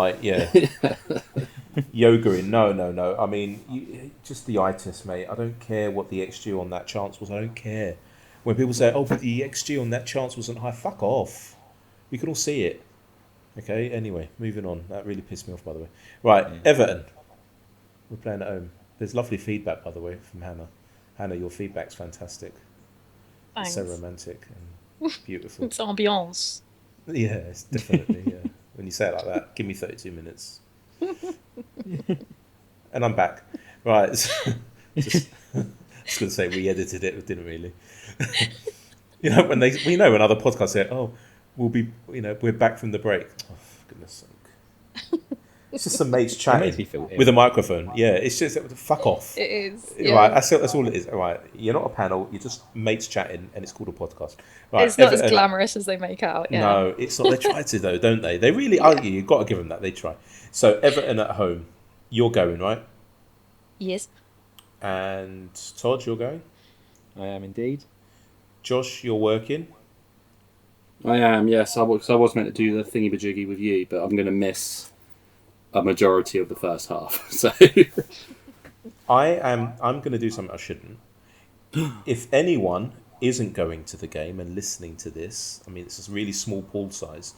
Speaker 5: yogaing. No. I mean, just the eye test, mate. I don't care what the XG on that chance was. I don't care. When people say, "Oh, but the XG on that chance wasn't high," fuck off. We can all see it. Okay. Anyway, moving on. That really pissed me off, by the way. Right, Everton. We're playing at home. There's lovely feedback, by the way, from Hannah. Hannah, your feedback's fantastic.
Speaker 4: Thanks.
Speaker 5: It's so romantic and beautiful.
Speaker 4: It's ambiance.
Speaker 5: Yeah, it's definitely, yeah. When you say it like that, give me 32 minutes. And I'm back. Right. Just going to say we edited it, but didn't really. When other podcasts say, "Oh, we'll be, we're back from the break." Oh, for goodness sake. It's just some mates
Speaker 6: It makes me
Speaker 5: chatting
Speaker 6: feel ill.
Speaker 5: with a microphone. Yeah, it's just fuck off.
Speaker 4: It is.
Speaker 5: Right, that's all it is. Right, you're not a panel. You're just mates chatting, and it's called a podcast. Right,
Speaker 4: It's not as
Speaker 5: Everton-
Speaker 4: glamorous as they make out. Yeah.
Speaker 5: No, it's not. They try to though, don't they? They really argue. You've got to give them that. They try. So Everton at home, you're going, right?
Speaker 4: Yes.
Speaker 5: And Todd, you're going.
Speaker 6: I am indeed.
Speaker 5: Josh, you're working.
Speaker 2: I am, yes. I was meant to do the thingy-majiggy with you, but I'm going to miss a majority of the first half. So
Speaker 5: I'm going to do something I shouldn't. If anyone isn't going to the game and listening to this, I mean, it's a really small pool size,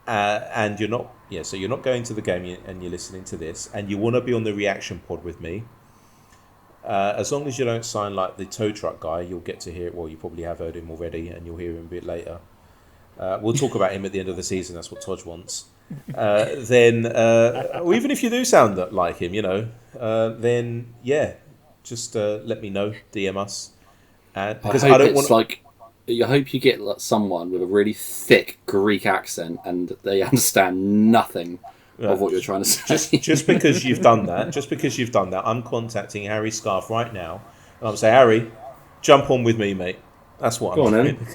Speaker 5: and you're not, so you're not going to the game and you're listening to this, and you want to be on the reaction pod with me. As long as you don't sign like the tow truck guy, you'll get to hear it. Well, you probably have heard him already, and you'll hear him a bit later. We'll talk about him at the end of the season. That's what Todd wants. Then, or even if you do sound like him, then just let me know. DM us, because I don't want.
Speaker 2: I hope you get someone with a really thick Greek accent and they understand nothing of what you're trying to say.
Speaker 5: Just because you've done that, I'm contacting Harry Scarf right now, and I'm saying, Harry, jump on with me, mate. That's what I'm doing.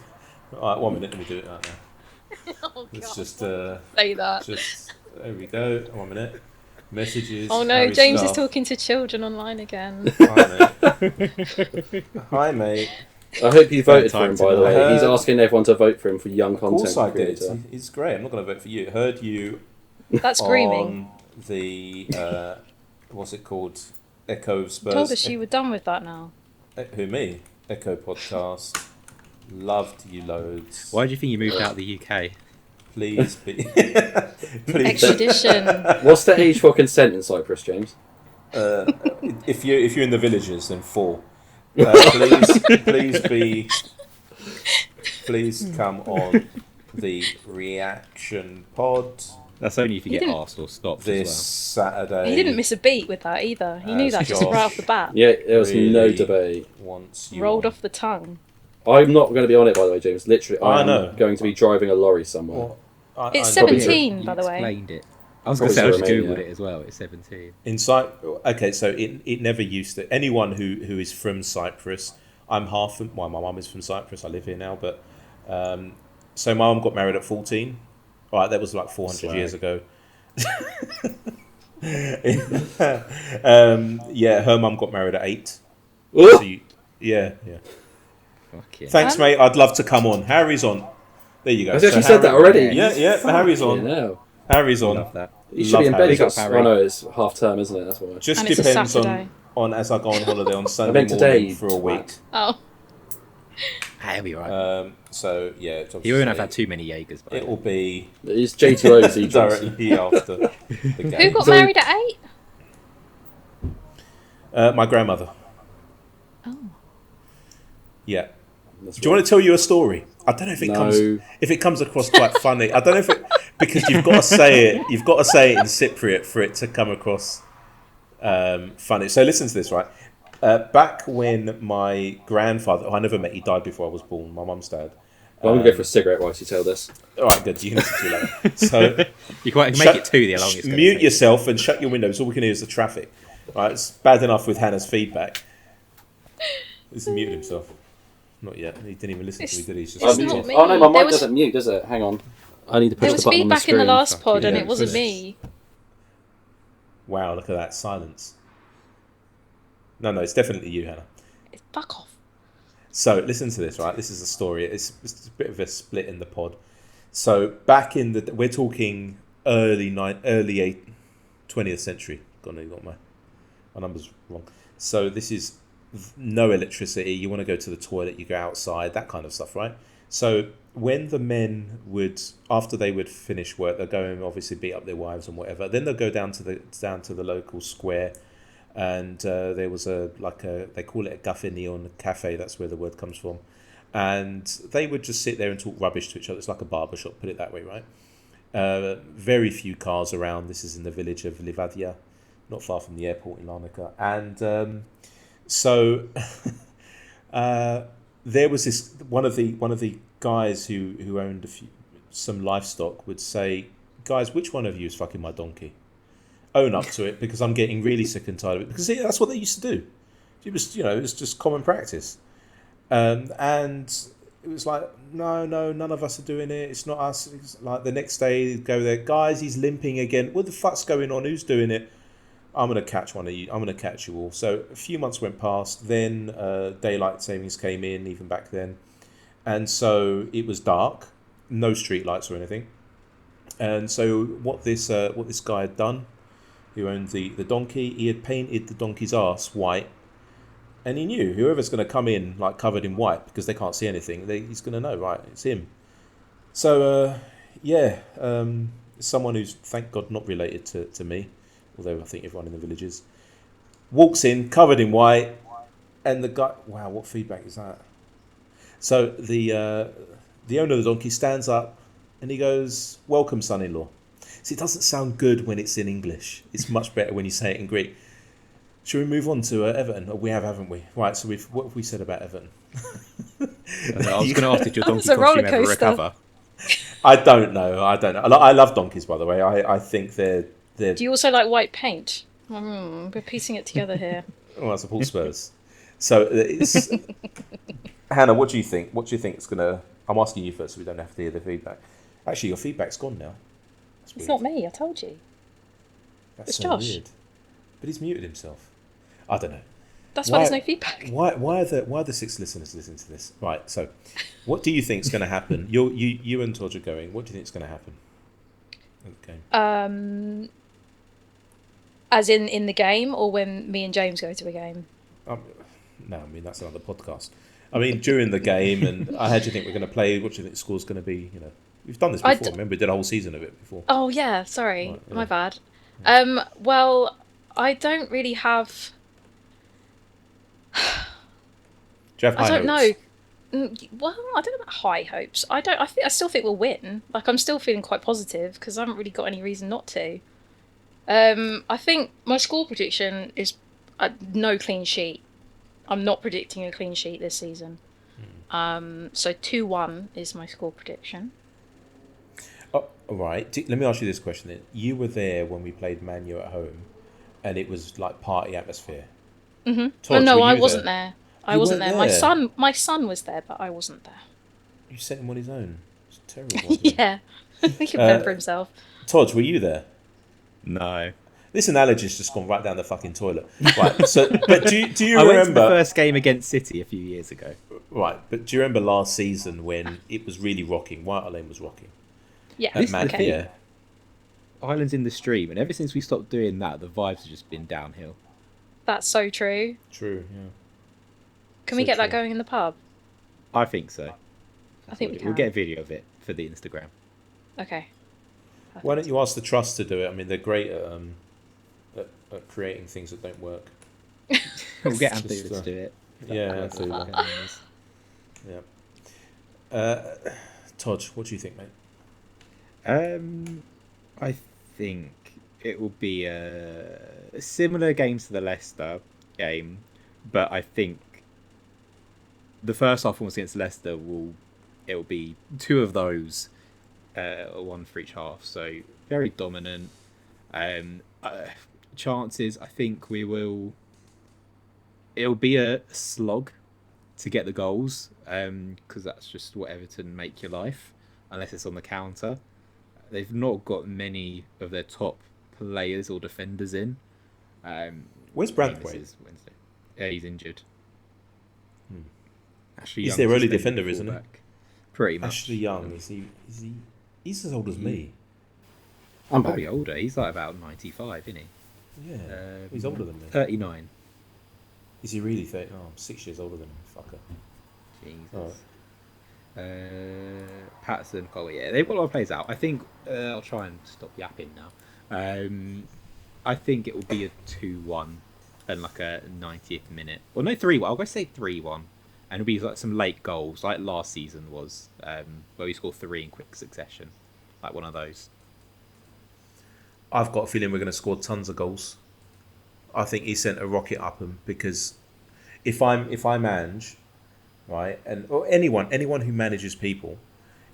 Speaker 5: All right, 1 minute. Let me do it right now.
Speaker 4: Oh,
Speaker 5: Let's
Speaker 4: God.
Speaker 5: just
Speaker 4: Say that.
Speaker 5: there we go. 1 minute. Messages.
Speaker 4: Oh no,
Speaker 5: Harry
Speaker 4: James
Speaker 5: Scarf.
Speaker 4: is talking to children online again.
Speaker 5: Hi, mate. Hi, mate.
Speaker 2: I hope you voted for him,
Speaker 6: Time
Speaker 2: by the way.
Speaker 5: tonight.
Speaker 2: He's asking everyone to vote for him for young
Speaker 5: Of course
Speaker 2: content
Speaker 5: I did.
Speaker 2: creator.
Speaker 5: He's great. I'm not going to vote for you. Heard you
Speaker 4: That's grooming.
Speaker 5: on the what's it called? Echo Spurs.
Speaker 4: Told us you were done with that now.
Speaker 5: Who, me? Echo Podcast. Loved you loads.
Speaker 6: Why do you think you moved out of the UK?
Speaker 5: Please be. Please.
Speaker 4: Extradition.
Speaker 2: What's the age for consent in Cyprus, James?
Speaker 5: If you're in the villages, then 4. Please come on the reaction pod
Speaker 6: That's only if you
Speaker 4: He
Speaker 6: get
Speaker 4: didn't-
Speaker 6: asked or stopped
Speaker 5: this
Speaker 6: as
Speaker 5: Saturday.
Speaker 4: He didn't miss a beat with that either. He knew that just
Speaker 5: Josh
Speaker 4: right off the bat.
Speaker 2: Yeah, there was no
Speaker 5: Really
Speaker 2: debate.
Speaker 5: Once you
Speaker 4: Rolled
Speaker 5: on.
Speaker 4: off the tongue.
Speaker 2: I'm not going to be on it, by the way, James. Literally,
Speaker 5: I
Speaker 2: I'm
Speaker 5: know.
Speaker 2: going to be driving a lorry somewhere.
Speaker 5: Well,
Speaker 4: It's
Speaker 5: I know.
Speaker 4: 17,
Speaker 6: well.
Speaker 4: by the way.
Speaker 6: Explained it. I was going to say, I
Speaker 2: Probably
Speaker 6: just
Speaker 2: Romania.
Speaker 6: googled it as well. It's 17.
Speaker 5: Okay, so it never used to. Anyone who is from Cyprus, I'm half. My mum is from Cyprus. I live here now, but so my mum got married at 14. Right, that was like 400
Speaker 2: Slag.
Speaker 5: years ago. Her mum got married at 8.
Speaker 2: Ooh!
Speaker 5: So yeah.
Speaker 6: Fuck yeah.
Speaker 5: Thanks, mate. I'd love to come on. Harry's on. There you go.
Speaker 2: I've actually
Speaker 5: So
Speaker 2: said that already.
Speaker 5: Yeah. Harry's on.
Speaker 2: Now.
Speaker 5: Harry's on.
Speaker 6: Love that.
Speaker 2: You should be in
Speaker 5: Love
Speaker 2: bed.
Speaker 5: Harry.
Speaker 6: Big up,
Speaker 2: It's,
Speaker 6: Harry.
Speaker 2: oh no, it's half term, isn't it? That's why.
Speaker 5: Just
Speaker 4: And it's a
Speaker 5: depends
Speaker 4: Saturday.
Speaker 5: on as I go on holiday on
Speaker 2: I
Speaker 5: Sunday
Speaker 2: meant
Speaker 5: morning
Speaker 2: today
Speaker 5: for a week.
Speaker 4: Oh.
Speaker 6: He'll be right.
Speaker 5: So yeah, it's
Speaker 6: He won't have
Speaker 5: obviously-
Speaker 6: had too many Jaegers.
Speaker 5: It will be
Speaker 2: It's J2O's Egypt.
Speaker 5: directly after the
Speaker 4: Who
Speaker 5: game.
Speaker 4: got
Speaker 2: So-
Speaker 4: married at 8?
Speaker 5: My grandmother.
Speaker 4: Oh.
Speaker 5: Yeah.
Speaker 2: That's
Speaker 5: Do you want to tell you a story? I don't know if it comes across quite funny. I don't know if it because you've got to say it. You've got to say it in Cypriot for it to come across funny. So listen to this, right? Back when my grandfather, I never met. He died before I was born. My mum's dad.
Speaker 2: Well, I'm going to go for a cigarette whilst you tell this.
Speaker 5: All right, good. You can listen to it later. So
Speaker 6: You can make it 2 the long it's gonna
Speaker 5: mute
Speaker 6: take.
Speaker 5: yourself and shut your windows. All we can hear is the traffic. Right, it's bad enough with Hannah's feedback. He's muted himself. Not yet. He didn't even listen to me, did he? He's just
Speaker 4: It's
Speaker 5: muted.
Speaker 4: not me.
Speaker 2: Oh no, my
Speaker 4: There
Speaker 2: mic
Speaker 4: was-
Speaker 2: doesn't mute, does it? Hang on. I need to push
Speaker 4: There
Speaker 2: the
Speaker 4: was
Speaker 2: button on the
Speaker 4: feedback in the
Speaker 2: screen.
Speaker 4: last pod, and
Speaker 5: yeah,
Speaker 4: it wasn't
Speaker 5: finished.
Speaker 4: me.
Speaker 5: Wow, look at that silence. No, it's definitely you, Hannah.
Speaker 4: Fuck off.
Speaker 5: So listen to this, right? This is a story. It's a bit of a split in the pod. So back in we're talking early 20th century. Got my numbers wrong. So this is no electricity. You want to go to the toilet, you go outside, that kind of stuff, right? So when the men after they would finish work, they'll go and obviously beat up their wives and whatever. Then they'll go down to the local square. And there was they call it a café cafe, that's where the word comes from. And they would just sit there and talk rubbish to each other. It's like a barber shop, put it that way, right? Very few cars around. This is in the village of Livadia, not far from the airport in Larnaca. And so there was this one of the guys who owned some livestock would say, "Guys, which one of you is fucking my donkey? Own up to it, because I'm getting really sick and tired of it." Because that's what they used to do. It was, it's just common practice. And it was like, no, none of us are doing it. It's not us. It's like the next day, go there, guys, he's limping again. What the fuck's going on? Who's doing it? I'm going to catch one of you. I'm going to catch you all. So a few months went past. Then daylight savings came in, even back then. And so it was dark, no street lights or anything. And so what this guy had done, who owned the donkey, he had painted the donkey's arse white, and he knew whoever's going to come in like covered in white, because they can't see anything, he's going to know, right, it's him. So someone who's, thank God, not related to me, although I think everyone in the village is, walks in covered in white, and the guy, wow, what feedback is that? So the owner of the donkey stands up and he goes, "Welcome, son-in-law." See, it doesn't sound good when it's in English. It's much better when you say it in Greek. Shall we move on to Everton? Oh, we have, haven't we? Right, so what have we said about Everton?
Speaker 6: I was going to ask, did your donkey
Speaker 4: It's a
Speaker 6: costume
Speaker 4: roller
Speaker 6: ever
Speaker 4: coaster.
Speaker 6: recover?
Speaker 5: I don't know. I love donkeys, by the way. I think they're
Speaker 4: Do you also like white paint? We're piecing it together here.
Speaker 5: well, that's a Hotspurs. So it's Hannah, what do you think? What do you think it's gonna? I'm asking you first, so we don't have to hear the feedback. Actually, your feedback's gone now. That's
Speaker 4: It's
Speaker 5: weird.
Speaker 4: not me, I told you.
Speaker 5: That's
Speaker 4: it's
Speaker 5: so
Speaker 4: Josh.
Speaker 5: weird. But he's muted himself. I don't know.
Speaker 4: That's why there's no feedback.
Speaker 5: Why are the 6 listeners listening to this? Right. So, what do you think is going to happen? You and Todd are going. What do you think is going to happen? Okay.
Speaker 4: As in the game, or when me and James go to a game?
Speaker 5: No, I mean that's another podcast. I mean during the game, and how do you think we're going to play? What do you think the score's going to be? We've done this before. Remember, we did a whole season of it before.
Speaker 4: Oh yeah, sorry,
Speaker 5: Right, yeah.
Speaker 4: my bad. Well, I don't really have.
Speaker 5: Do you have high
Speaker 4: I don't
Speaker 5: hopes?
Speaker 4: know. Well, I don't know about high hopes. I still think we'll win. Like, I'm still feeling quite positive because I haven't really got any reason not to. I think my score prediction is no clean sheet. I'm not predicting a clean sheet this season. So 2-1 is my score prediction.
Speaker 5: Oh, all right. Let me ask you this question then. You were there when we played Man U at home, and it was like party atmosphere.
Speaker 4: Mm-hmm.
Speaker 5: Todd,
Speaker 4: No,
Speaker 5: were
Speaker 4: I
Speaker 5: you
Speaker 4: wasn't
Speaker 5: there?
Speaker 4: there. I
Speaker 5: You
Speaker 4: wasn't
Speaker 5: weren't
Speaker 4: there.
Speaker 5: there?
Speaker 4: My son was there, but I wasn't there.
Speaker 5: You sent him on his own. It's terrible. Wasn't it?
Speaker 4: Yeah, he can fend for himself.
Speaker 5: Todd, were you there?
Speaker 6: No.
Speaker 5: This analogy's just gone right down the fucking toilet. Right. So, but do you
Speaker 6: I went to
Speaker 5: remember?
Speaker 6: the first game against City a few years ago.
Speaker 5: Right. But do you remember last season when it was really rocking? White Hart Lane was rocking.
Speaker 4: Yeah.
Speaker 5: At Man,
Speaker 4: Okay.
Speaker 5: yeah.
Speaker 6: Ireland's in the stream, and ever since we stopped doing that, the vibes have just been downhill.
Speaker 4: That's so true.
Speaker 5: True. Yeah.
Speaker 4: Can we
Speaker 5: So
Speaker 4: get that
Speaker 5: true.
Speaker 4: going in the pub?
Speaker 6: I think so.
Speaker 4: I think we
Speaker 6: We'll
Speaker 4: can.
Speaker 6: get a video of it for the Instagram.
Speaker 4: Okay.
Speaker 5: Why don't you ask the trust to do it? I mean, they're great at creating things that don't work.
Speaker 6: We'll get
Speaker 5: Just,
Speaker 6: Anthony to do it.
Speaker 5: yeah,
Speaker 6: Whatever
Speaker 5: absolutely.
Speaker 6: her name is.
Speaker 5: Yeah. Todd, what do you think, mate?
Speaker 6: I think it will be a similar game to the Leicester game, but I think the first half performance against Leicester will be 2 of those, 1 for each half. So very dominant. Chances, I think it'll be a slog to get the goals, because that's just what Everton make your life, unless it's on the counter. They've not got many of their top players or defenders in.
Speaker 5: Where's Branthwaite?
Speaker 6: This is Wednesday. Yeah, he's injured. Ashley
Speaker 5: He's
Speaker 6: Young's
Speaker 5: their early
Speaker 6: suspended
Speaker 5: defender, isn't he?
Speaker 6: fullback. Pretty much.
Speaker 5: Ashley Young, is he? He's as old as me.
Speaker 2: I'm back.
Speaker 6: Probably older. He's like about 95, isn't he?
Speaker 5: Yeah, he's older than me.
Speaker 6: 39.
Speaker 5: Is he really 30? Oh, I'm 6 years older than me. Fucker.
Speaker 6: Jesus. Patterson, Coley, yeah, they've got a lot of players out. I think I'll try and stop yapping now. I think it will be a 2-1 and like a 90th minute. Well, no, 3-1. I'll go say 3-1. And it'll be like some late goals, like last season was, where we scored 3 in quick succession. Like one of those.
Speaker 5: I've got a feeling we're going to score tons of goals. I think he sent a rocket up him because if I'm Ange, right, or anyone who manages people,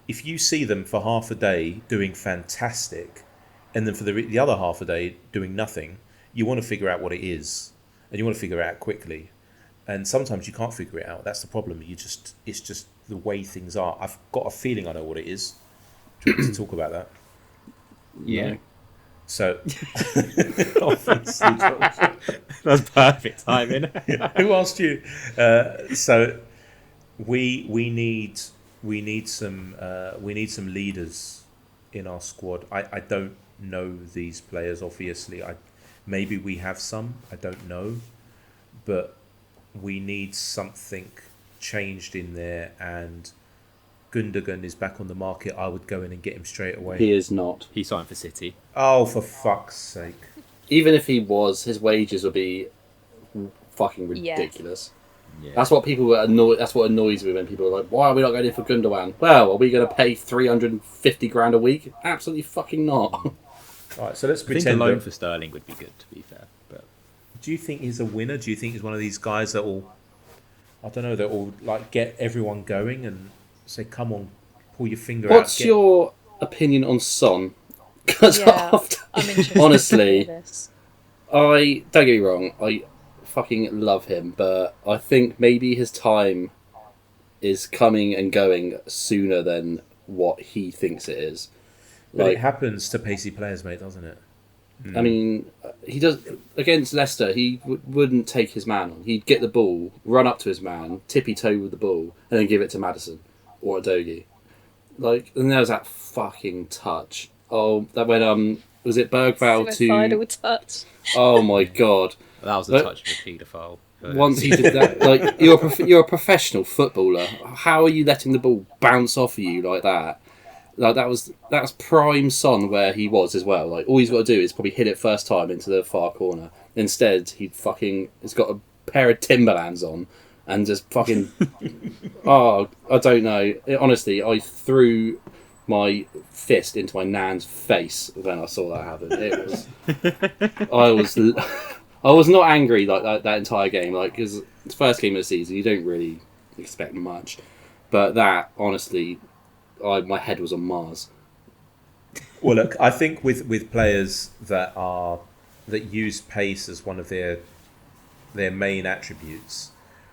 Speaker 5: if you see them for half a day doing fantastic, and then for the other half a day doing nothing, you want to figure out what it is, and you want to figure it out quickly. And sometimes you can't figure it out. That's the problem. It's just the way things are. I've got a feeling I know what it is. Do you want to talk about that?
Speaker 6: Yeah.
Speaker 2: No.
Speaker 5: So,
Speaker 6: That's perfect timing.
Speaker 5: who asked you? So, we need some leaders in our squad. I don't know these players. Obviously, maybe we have some. I don't know, but we need something changed in there. And Gundogan is back on the market. I would go in and get him straight away.
Speaker 2: He is not.
Speaker 6: He signed for City.
Speaker 5: Oh, for fuck's sake!
Speaker 2: Even if he was, his wages would be fucking ridiculous.
Speaker 6: Yeah.
Speaker 2: That's what people were annoyed. That's what annoys me when people are like, "Why are we not going in for Gundogan?" Well, are we going to pay 350 grand a week? Absolutely fucking not.
Speaker 5: All right, so let's
Speaker 6: I think a
Speaker 5: pretend.
Speaker 6: loan for Sterling would be good, to be fair. But
Speaker 5: Do you think he's a winner? Do you think he's one of these guys that will, I don't know, that will like get everyone going and say, "Come on, pull your finger out."
Speaker 2: What's your opinion on Son? Because
Speaker 4: Yeah, I'm interested.
Speaker 2: honestly,
Speaker 4: in this.
Speaker 2: I don't get me wrong, I fucking love him, but I think maybe his time is coming and going sooner than what he thinks it is.
Speaker 5: But it happens to pacey players, mate, doesn't it?
Speaker 2: I mean, he does against Leicester. He wouldn't take his man on. He'd get the ball, run up to his man, tippy toe with the ball, and then give it to Maddison or Adogi. Like, and there was that fucking touch. Oh, that when was it Bergvall
Speaker 4: Suicidal
Speaker 2: to?
Speaker 4: touch.
Speaker 2: Oh my god!
Speaker 6: that was the
Speaker 2: But-
Speaker 6: touch of a paedophile.
Speaker 2: Once he did that, like you're a professional footballer. How are you letting the ball bounce off of you like that? Like that's prime Son where he was as well. Like all he's got to do is probably hit it first time into the far corner. Instead, he's got a pair of Timberlands on and just fucking. Oh, I don't know. Honestly, I threw my fist into my nan's face when I saw that happen. It was. I was not angry like that entire game. Like, because it's the first game of the season, you don't really expect much. But that, honestly, my head was on Mars.
Speaker 5: Well, look, I think with players that use pace as one of their main attributes,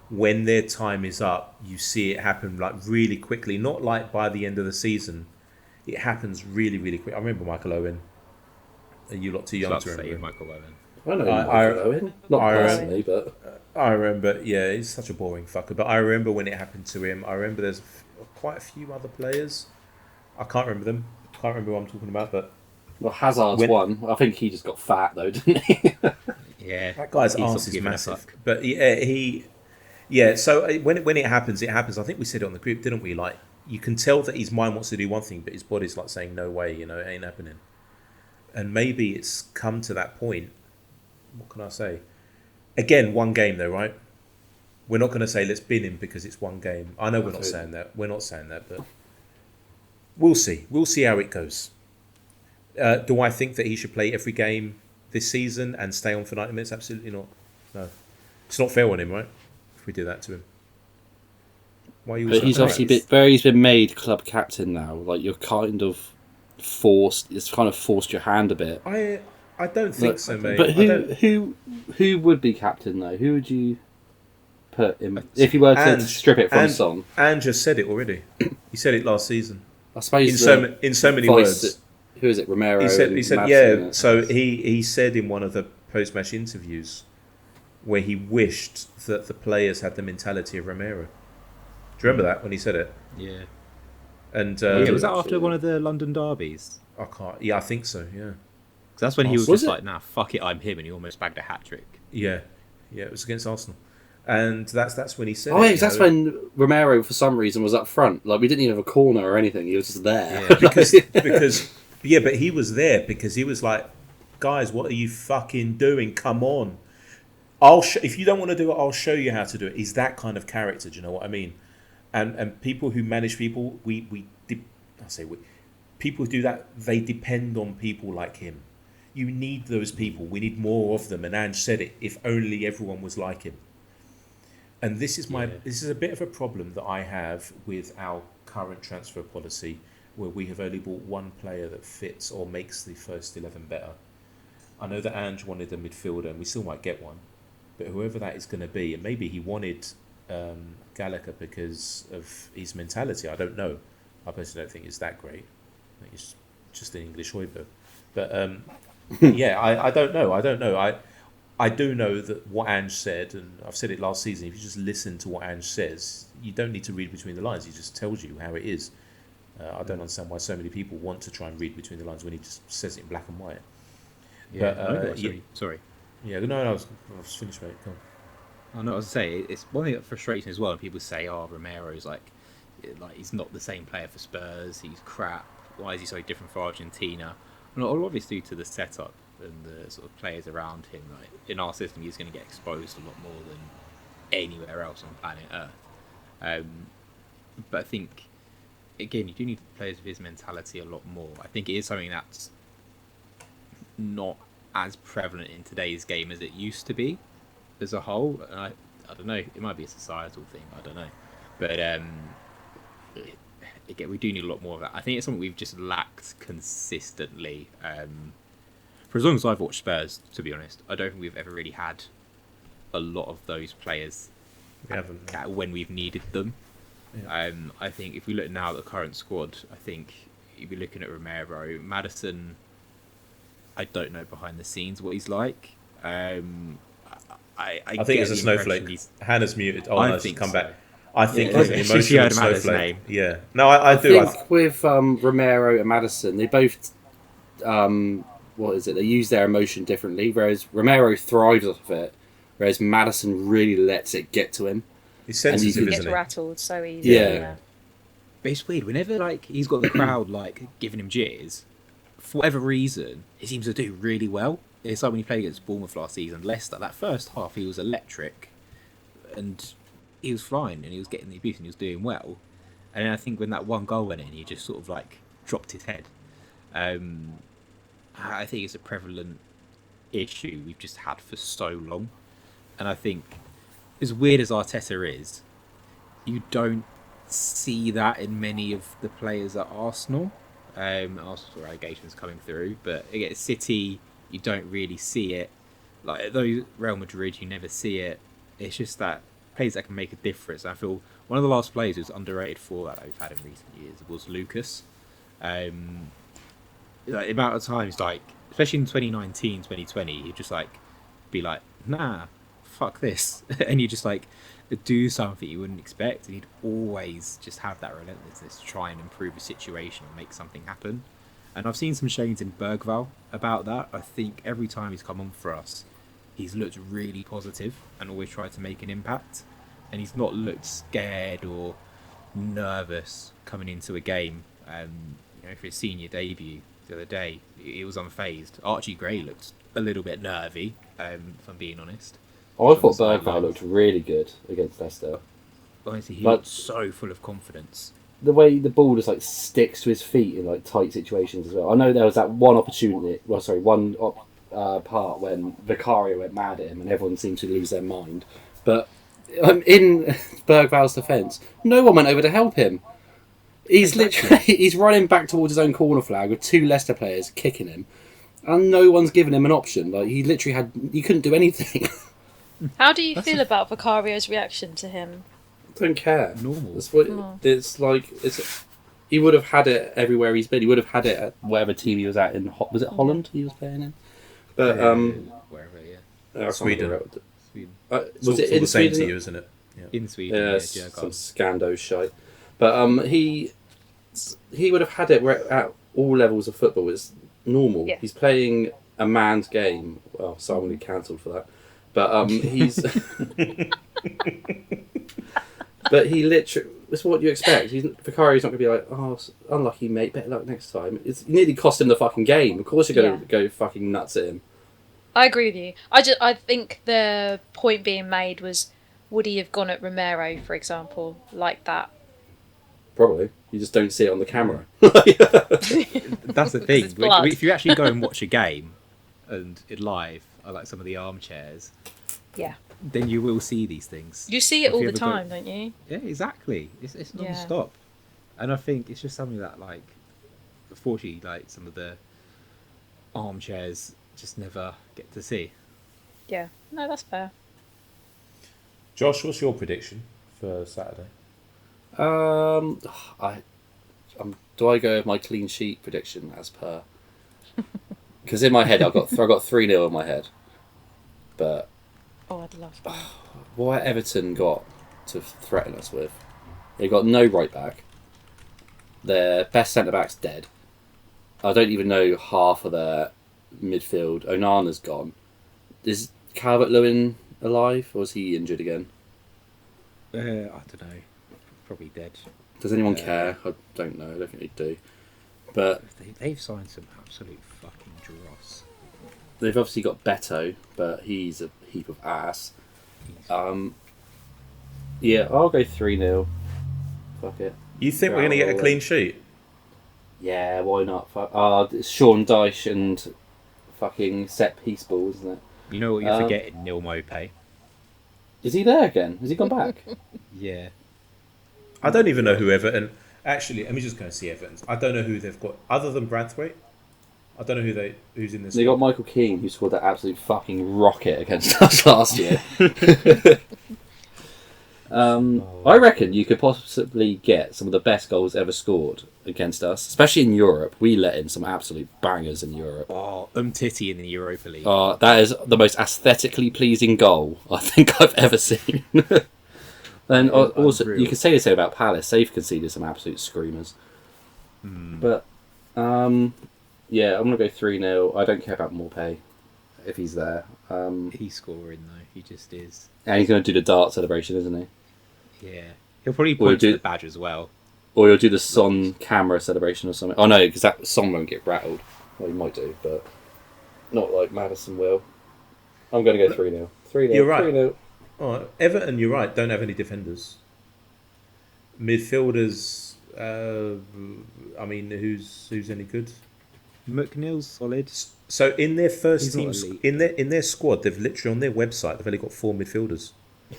Speaker 5: when their time is up, you see it happen like really quickly. Not like by the end of the season. It happens really, really quick. I remember Michael Owen. Are you lot too young to remember?
Speaker 6: Michael Owen.
Speaker 2: I know
Speaker 5: Michael
Speaker 2: Owen. Not personally, but
Speaker 5: I remember, yeah, he's such a boring fucker. But I remember when it happened to him. I remember there's quite a few other players. I can't remember them. Can't remember what I'm talking about, but
Speaker 2: Hazard's one. I think he just got fat though, didn't he?
Speaker 6: Yeah,
Speaker 5: that guy's
Speaker 6: he's
Speaker 5: arse
Speaker 6: not
Speaker 5: is
Speaker 6: giving a
Speaker 5: massive.
Speaker 6: fuck.
Speaker 5: But yeah. So when it happens, it happens. I think we said it on the group, didn't we? Like you can tell that his mind wants to do one thing, but his body's like saying no way. You know, it ain't happening. And maybe it's come to that point. What can I say? Again, one game though, right? We're not going to say let's bin him because it's one game. I know we're not saying that. We're not saying that, but we'll see. We'll see how it goes. Do I think that he should play every game this season and stay on for 90 minutes? Absolutely not. No. It's not fair on him, right? If we do that to him. Why are you?
Speaker 2: But he's obviously he's been made club captain now. Like you're kind of forced. It's kind of forced your hand a bit.
Speaker 5: I don't think so, mate.
Speaker 2: But who would be captain though? Who would you? put in, if you were to strip it from Son.
Speaker 5: And just said it already. He said it last season.
Speaker 2: I suppose
Speaker 5: in so many words.
Speaker 2: Who is it? Romero.
Speaker 5: He said
Speaker 2: Madison,
Speaker 5: yeah. So he said in one of the post-match interviews where he wished that the players had the mentality of Romero. Do you remember that when he said it?
Speaker 6: Yeah.
Speaker 5: And
Speaker 6: was that after one of the London derbies?
Speaker 5: I can't. Yeah, I think so. Yeah.
Speaker 6: 'Cause that's when he was
Speaker 2: Was
Speaker 6: just
Speaker 2: it?
Speaker 6: like, "Nah, fuck it, I'm him," and he almost bagged a hat trick.
Speaker 5: Yeah. It was against Arsenal, and that's when he said.
Speaker 2: Oh,
Speaker 5: it,
Speaker 2: yeah, that's when Romero, for some reason, was up front. Like we didn't even have a corner or anything. He was just there.
Speaker 6: Yeah.
Speaker 5: because but he was there because he was like, guys, what are you fucking doing? Come on, if you don't want to do it, I'll show you how to do it. He's that kind of character. Do you know what I mean? And people who manage people, people who do that, they depend on people like him. You need those people. We need more of them. And Ange said it. If only everyone was like him. And this is this is a bit of a problem that I have with our current transfer policy, where we have only bought one player that fits or makes the first 11 better. I know that Ange wanted a midfielder, and we still might get one. But whoever that is going to be, and maybe he wanted Gallagher because of his mentality. I don't know. I personally don't think it's that great. I think it's just an English Hoiberg. But yeah, I don't know. I do know that what Ange said, and I've said it last season, if you just listen to what Ange says, you don't need to read between the lines. He just tells you how it is. I don't understand why so many people want to try and read between the lines when he just says it in black and white.
Speaker 6: Yeah, sorry.
Speaker 5: Yeah, no, I was finished, mate. Go on.
Speaker 6: I know. I was going to say, it's one thing that frustrates me as well. And people say, "Oh, Romero's like he's not the same player for Spurs. He's crap. Why is he so different for Argentina?" And all obviously due to the setup and the sort of players around him. Like in our system, he's going to get exposed a lot more than anywhere else on planet Earth. But I think again, you do need players with his mentality a lot more. I think it is something that's not as prevalent in today's game as it used to be as a whole. And I don't know, it might be a societal thing, I don't know. But again, we do need a lot more of that. I think it's something we've just lacked consistently. For as long as I've watched Spurs, to be honest, I don't think we've ever really had a lot of those players when we've needed them. Yeah. I think if we look now at the current squad, I think you'd be looking at Romero, Maddison. I don't know behind the scenes what he's like. I
Speaker 5: think it's a snowflake. Hannah's muted. Oh, no, she's come back. I think
Speaker 6: he's
Speaker 5: an emotional snowflake. Yeah. No, I do.
Speaker 2: I think with Romero and Maddison, they both, what is it? They use their emotion differently. Whereas Romero thrives off of it, whereas Maddison really lets it get to him.
Speaker 5: He's sensitive,
Speaker 4: he gets rattled so easily.
Speaker 2: Yeah.
Speaker 6: But it's weird. Whenever he's got the crowd giving him jeers, for whatever reason, he seems to do really well. It's like when he played against Bournemouth last season, Leicester. That first half, he was electric, and he was flying, and he was getting the abuse, and he was doing well. And then I think when that one goal went in, he just sort of dropped his head. I think it's a prevalent issue we've just had for so long, and I think as weird as Arteta is, you don't see that in many of the players at Arsenal. Arsenal allegations coming through, but again, City, you don't really see it. Like those Real Madrid, you never see it. It's just that players that can make a difference. I feel one of the last players who's underrated for that we've had in recent years was Lucas. The amount of times, especially in 2019, 2020, he'd just be like, nah, fuck this, and you just do something you wouldn't expect, and he'd always just have that relentlessness to try and improve a situation and make something happen. And I've seen some shades in Bergvall about that. I think every time he's come on for us, he's looked really positive and always tried to make an impact, and he's not looked scared or nervous coming into a game. For his senior debut the other day, he was unfazed. Archie Gray looked a little bit nervy, if I'm being honest.
Speaker 2: I thought Bergvall looked really good against Leicester.
Speaker 6: Honestly, he looked so full of confidence.
Speaker 2: The way the ball just sticks to his feet in tight situations as well. I know there was that one opportunity. Part when Vicario went mad at him and everyone seemed to lose their mind. But in Bergvall's defence, no one went over to help him. He's he's running back towards his own corner flag with two Leicester players kicking him, and no one's given him an option. He literally he couldn't do anything.
Speaker 4: How do you feel about Vicario's reaction to him?
Speaker 2: Don't care.
Speaker 6: Normal.
Speaker 2: That's what it's like. He would have had it everywhere he's been. He would have had it at whatever team he was at in. Was it Holland he was playing in? But
Speaker 6: Wherever, yeah.
Speaker 2: I can't
Speaker 5: Sweden.
Speaker 2: remember.
Speaker 6: Sweden.
Speaker 2: Was it in
Speaker 5: the same
Speaker 2: Sweden?
Speaker 5: to you, isn't it? Yeah.
Speaker 6: In Sweden,
Speaker 2: Yeah,
Speaker 6: yeah,
Speaker 2: some scando shite. But he would have had it where at all levels of football. It's normal.
Speaker 4: Yeah.
Speaker 2: He's playing a man's game. Well, so I'm going to get cancelled for that. But he's. But he literally. It's what you expect. Vicario's not going to be like, oh, unlucky mate, better luck next time. It nearly cost him the fucking game. Of course you're going to go fucking nuts at him.
Speaker 4: I agree with you. I think the point being made was, would he have gone at Romero, for example, like that?
Speaker 2: Probably. You just don't see it on the camera.
Speaker 6: That's the thing.
Speaker 4: It's blood.
Speaker 6: If you actually go and watch a game and it live, like some of the armchairs,
Speaker 4: Yeah.
Speaker 6: then you will see these things.
Speaker 4: You see it
Speaker 6: If
Speaker 4: all
Speaker 6: you
Speaker 4: the
Speaker 6: ever go-
Speaker 4: time, don't you?
Speaker 6: Yeah, exactly. It's
Speaker 4: Yeah.
Speaker 6: non-stop. And I think it's just something that, like, unfortunately, like, some of the armchairs just never get to see.
Speaker 4: Yeah. No, that's fair.
Speaker 5: Josh, what's your prediction for Saturday?
Speaker 2: Do I go with my clean sheet prediction as per? Because in my head I got 3-0 in my head, but
Speaker 4: Oh, I'd love that.
Speaker 2: what Everton got to threaten us with, they got no right back. Their best centre back's dead. I don't even know half of their midfield. Onana's gone. Is Calvert-Lewin alive, or is he injured again?
Speaker 6: I don't know. Probably dead.
Speaker 2: Does anyone care? I don't know. I don't think they do. But
Speaker 6: They've signed some absolute fucking dross.
Speaker 2: they've obviously got Beto, but he's a heap of ass. Yeah, I'll go 3-0. Fuck it.
Speaker 5: You think we're going to get a clean sheet?
Speaker 2: Yeah, why not? It's Sean Dyche and fucking set piece balls, isn't it?
Speaker 6: You know what you're forgetting? Neil Mopay.
Speaker 2: Is he there again? Has he gone back?
Speaker 6: Yeah.
Speaker 5: I don't even know who Everton... Actually, let me just go and see Everton's. I don't know who they've got. Other than Branthwaite, I don't know who's in this.
Speaker 2: They got Michael Keane, who scored that absolute fucking rocket against us last year. I reckon you could possibly get some of the best goals ever scored against us, especially in Europe. We let in some absolute bangers in Europe.
Speaker 6: Oh, Titty in the Europa League.
Speaker 2: That is the most aesthetically pleasing goal I think I've ever seen. And also,
Speaker 6: unreal.
Speaker 2: you could say the same about Palace. They've conceded some absolute screamers. But, yeah, I'm going to go 3-0. I don't care about Morpay if he's there.
Speaker 6: He's scoring, though. He just is.
Speaker 2: And he's going to do the dart celebration, isn't he?
Speaker 6: Yeah. He'll probably point
Speaker 2: do-
Speaker 6: to the badge as well.
Speaker 2: Or he'll do the Son camera celebration or something. Oh, no, because that Son won't get rattled. Well, he might do, but not like Maddison will. I'm going to go 3-0. 3-0.
Speaker 5: You're right.
Speaker 2: 3-0.
Speaker 5: Oh, Everton, you're right, don't have any defenders. Midfielders, I mean, who's any good?
Speaker 6: McNeil's solid.
Speaker 5: So in their first
Speaker 6: He's
Speaker 5: team,
Speaker 6: not elite.
Speaker 5: in their squad, they've literally on their website, they've only got 4 midfielders.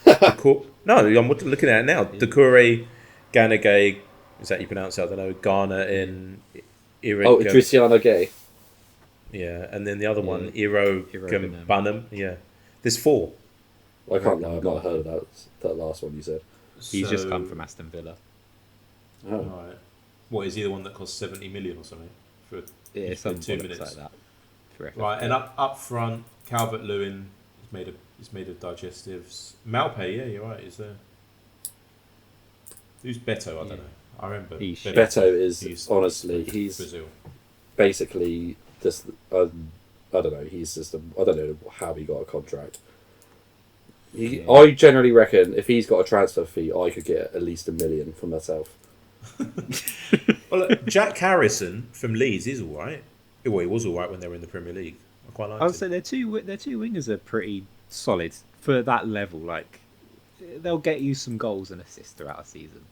Speaker 5: No, I'm looking at it now. Decore, Ganagay, is that you pronounce it? I don't know. Ghana in Eric.
Speaker 2: Oh, Cristiano Gay.
Speaker 5: Yeah, and then the other one,
Speaker 6: Yeah.
Speaker 5: Iro
Speaker 6: Iro
Speaker 5: Bunham. Yeah, there's 4.
Speaker 2: I can't lie, I've not heard of that last one you said.
Speaker 6: He's just come from Aston Villa.
Speaker 2: Oh.
Speaker 5: Right. What is he the one that cost 70 million or something for
Speaker 6: Yeah, some
Speaker 5: 2
Speaker 6: bollocks
Speaker 5: minutes?
Speaker 6: like that. For
Speaker 5: Right, and up front, Calvert Lewin is made of digestives. Malpay, yeah, you're right. Is there? Who's Beto? I don't know. I remember.
Speaker 6: He's
Speaker 2: Beto is
Speaker 5: He's
Speaker 2: honestly, he's
Speaker 5: Brazil.
Speaker 2: basically just I don't know. He's just I don't know how he got a contract. I generally reckon if he's got a transfer fee, I could get at least $1 million for myself.
Speaker 5: Well, look, Jack Harrison from Leeds is all right. Well, he was all right when they were in the Premier League. I quite like
Speaker 6: I would
Speaker 5: him.
Speaker 6: say their two wingers are pretty solid for that level. Like, they'll get you some goals and assists throughout a season.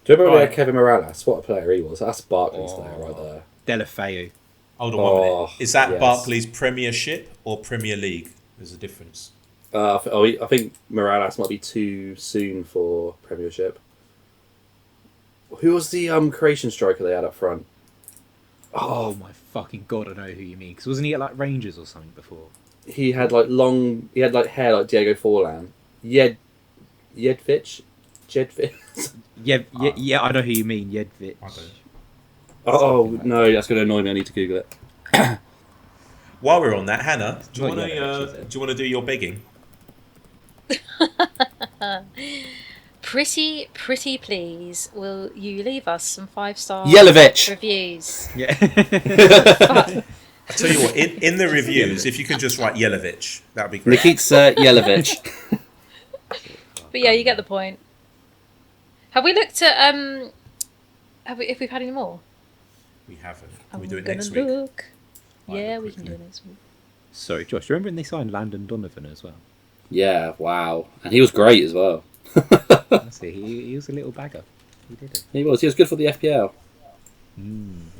Speaker 2: Do you remember
Speaker 5: Right.
Speaker 2: Kevin Morales? What a player he was. That's Barkley's player right there.
Speaker 6: Delafeu.
Speaker 5: Hold on 1 minute.
Speaker 2: Oh,
Speaker 5: Is that
Speaker 2: yes.
Speaker 5: Barclays Premiership or Premier League? There's a difference.
Speaker 2: I think Morales might be too soon for Premiership. Who was the Croatian striker they had up front?
Speaker 6: Oh my fucking god, I know who you mean. Because wasn't he at like Rangers or something before?
Speaker 2: he had like hair like Diego Forlan. Jedvich?
Speaker 6: Yeah, I know who you mean, Jedvich.
Speaker 2: Oh no, that's going to annoy me. I need to Google it.
Speaker 5: While we're on that, Hannah, do you
Speaker 6: Not
Speaker 5: want
Speaker 6: yet, actually.
Speaker 5: to do your begging?
Speaker 4: Pretty please, will you leave us some 5-star
Speaker 2: Yelovich!
Speaker 4: reviews?
Speaker 6: Yeah.
Speaker 5: I tell you what, in the reviews, if you can just write Yelovich, that would be great.
Speaker 2: Nikita Yelovich.
Speaker 4: But yeah, you get the point. Have we looked at if we've had any more?
Speaker 5: We haven't. Can
Speaker 4: I'm
Speaker 5: we do it
Speaker 4: gonna
Speaker 5: next week?
Speaker 4: look.
Speaker 5: Right,
Speaker 4: Yeah,
Speaker 5: look
Speaker 4: we can do
Speaker 5: quickly.
Speaker 4: it next week.
Speaker 6: Sorry, Josh, do you remember when they signed Landon Donovan as well?
Speaker 2: Yeah, wow. And he was great as well.
Speaker 6: Honestly, he was a little bagger. He did it.
Speaker 2: He was good for the FPL.
Speaker 6: He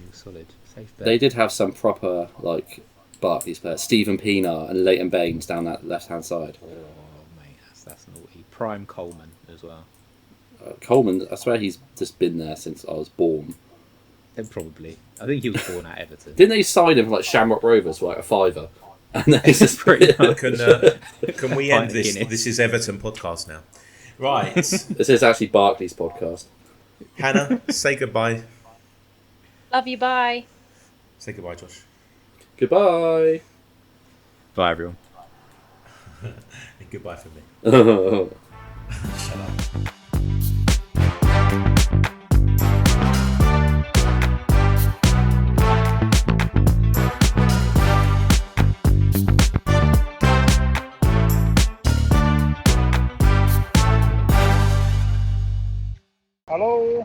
Speaker 6: was solid. Safe bet.
Speaker 2: They did have some proper, like, Barclays players. Stephen Pienaar and Leighton Baines down that left-hand side.
Speaker 6: Oh, mate, that's naughty. Prime Coleman as well.
Speaker 2: Coleman, I swear he's just been there since I was born.
Speaker 6: Then probably. I think he was born at Everton.
Speaker 2: Didn't they sign him for, like, Shamrock Rovers for, like, a $5? And then he's just
Speaker 6: Pretty much.
Speaker 5: Can we end
Speaker 6: Pint of
Speaker 5: this?
Speaker 6: Guinness.
Speaker 5: This is Everton podcast now. Right.
Speaker 2: This is actually Barclays podcast.
Speaker 5: Hannah, say goodbye.
Speaker 4: Love you, bye.
Speaker 5: Say goodbye, Josh.
Speaker 2: Goodbye.
Speaker 6: Bye, everyone.
Speaker 5: And goodbye for me.
Speaker 2: Oh.
Speaker 5: Shut up.